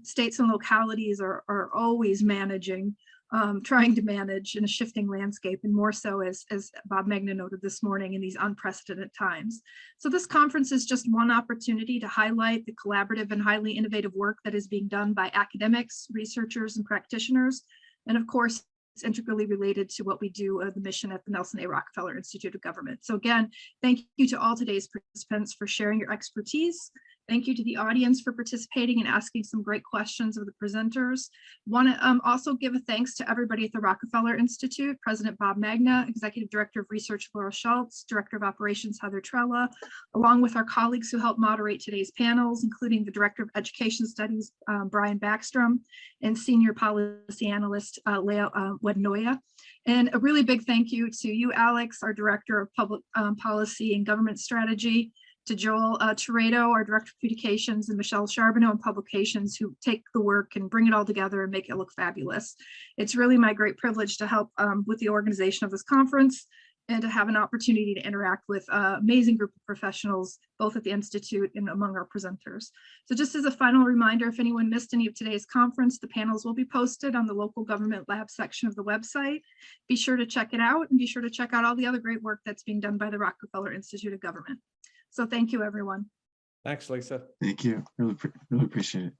States and localities are always trying to manage in a shifting landscape, and more so as Bob Magna noted this morning, in these unprecedented times. So this conference is just one opportunity to highlight the collaborative and highly innovative work that is being done by academics, researchers, and practitioners. And of course, it's integrally related to what we do, the mission at the Nelson A. Rockefeller Institute of Government. So again, thank you to all today's participants for sharing your expertise. Thank you to the audience for participating and asking some great questions of the presenters. Want to also give a thanks to everybody at the Rockefeller Institute, President Bob Magna, Executive Director of Research Laura Schultz, Director of Operations Heather Trella, along with our colleagues who helped moderate today's panels, including the Director of Education Studies, Brian Backstrom, and Senior Policy Analyst, Lea Wednoya. And a really big thank you to you, Alex, our Director of Public Policy and Government Strategy, to Joel Toredo, our Director of Communications, and Michelle Charbonneau in Publications, who take the work and bring it all together and make it look fabulous. It's really my great privilege to help with the organization of this conference, and to have an opportunity to interact with an amazing group of professionals, both at the Institute and among our presenters. So just as a final reminder, if anyone missed any of today's conference, the panels will be posted on the local government lab section of the website. Be sure to check it out, and be sure to check out all the other great work that's being done by the Rockefeller Institute of Government. So thank you, everyone. Thanks, Lisa. Thank you. Really appreciate it.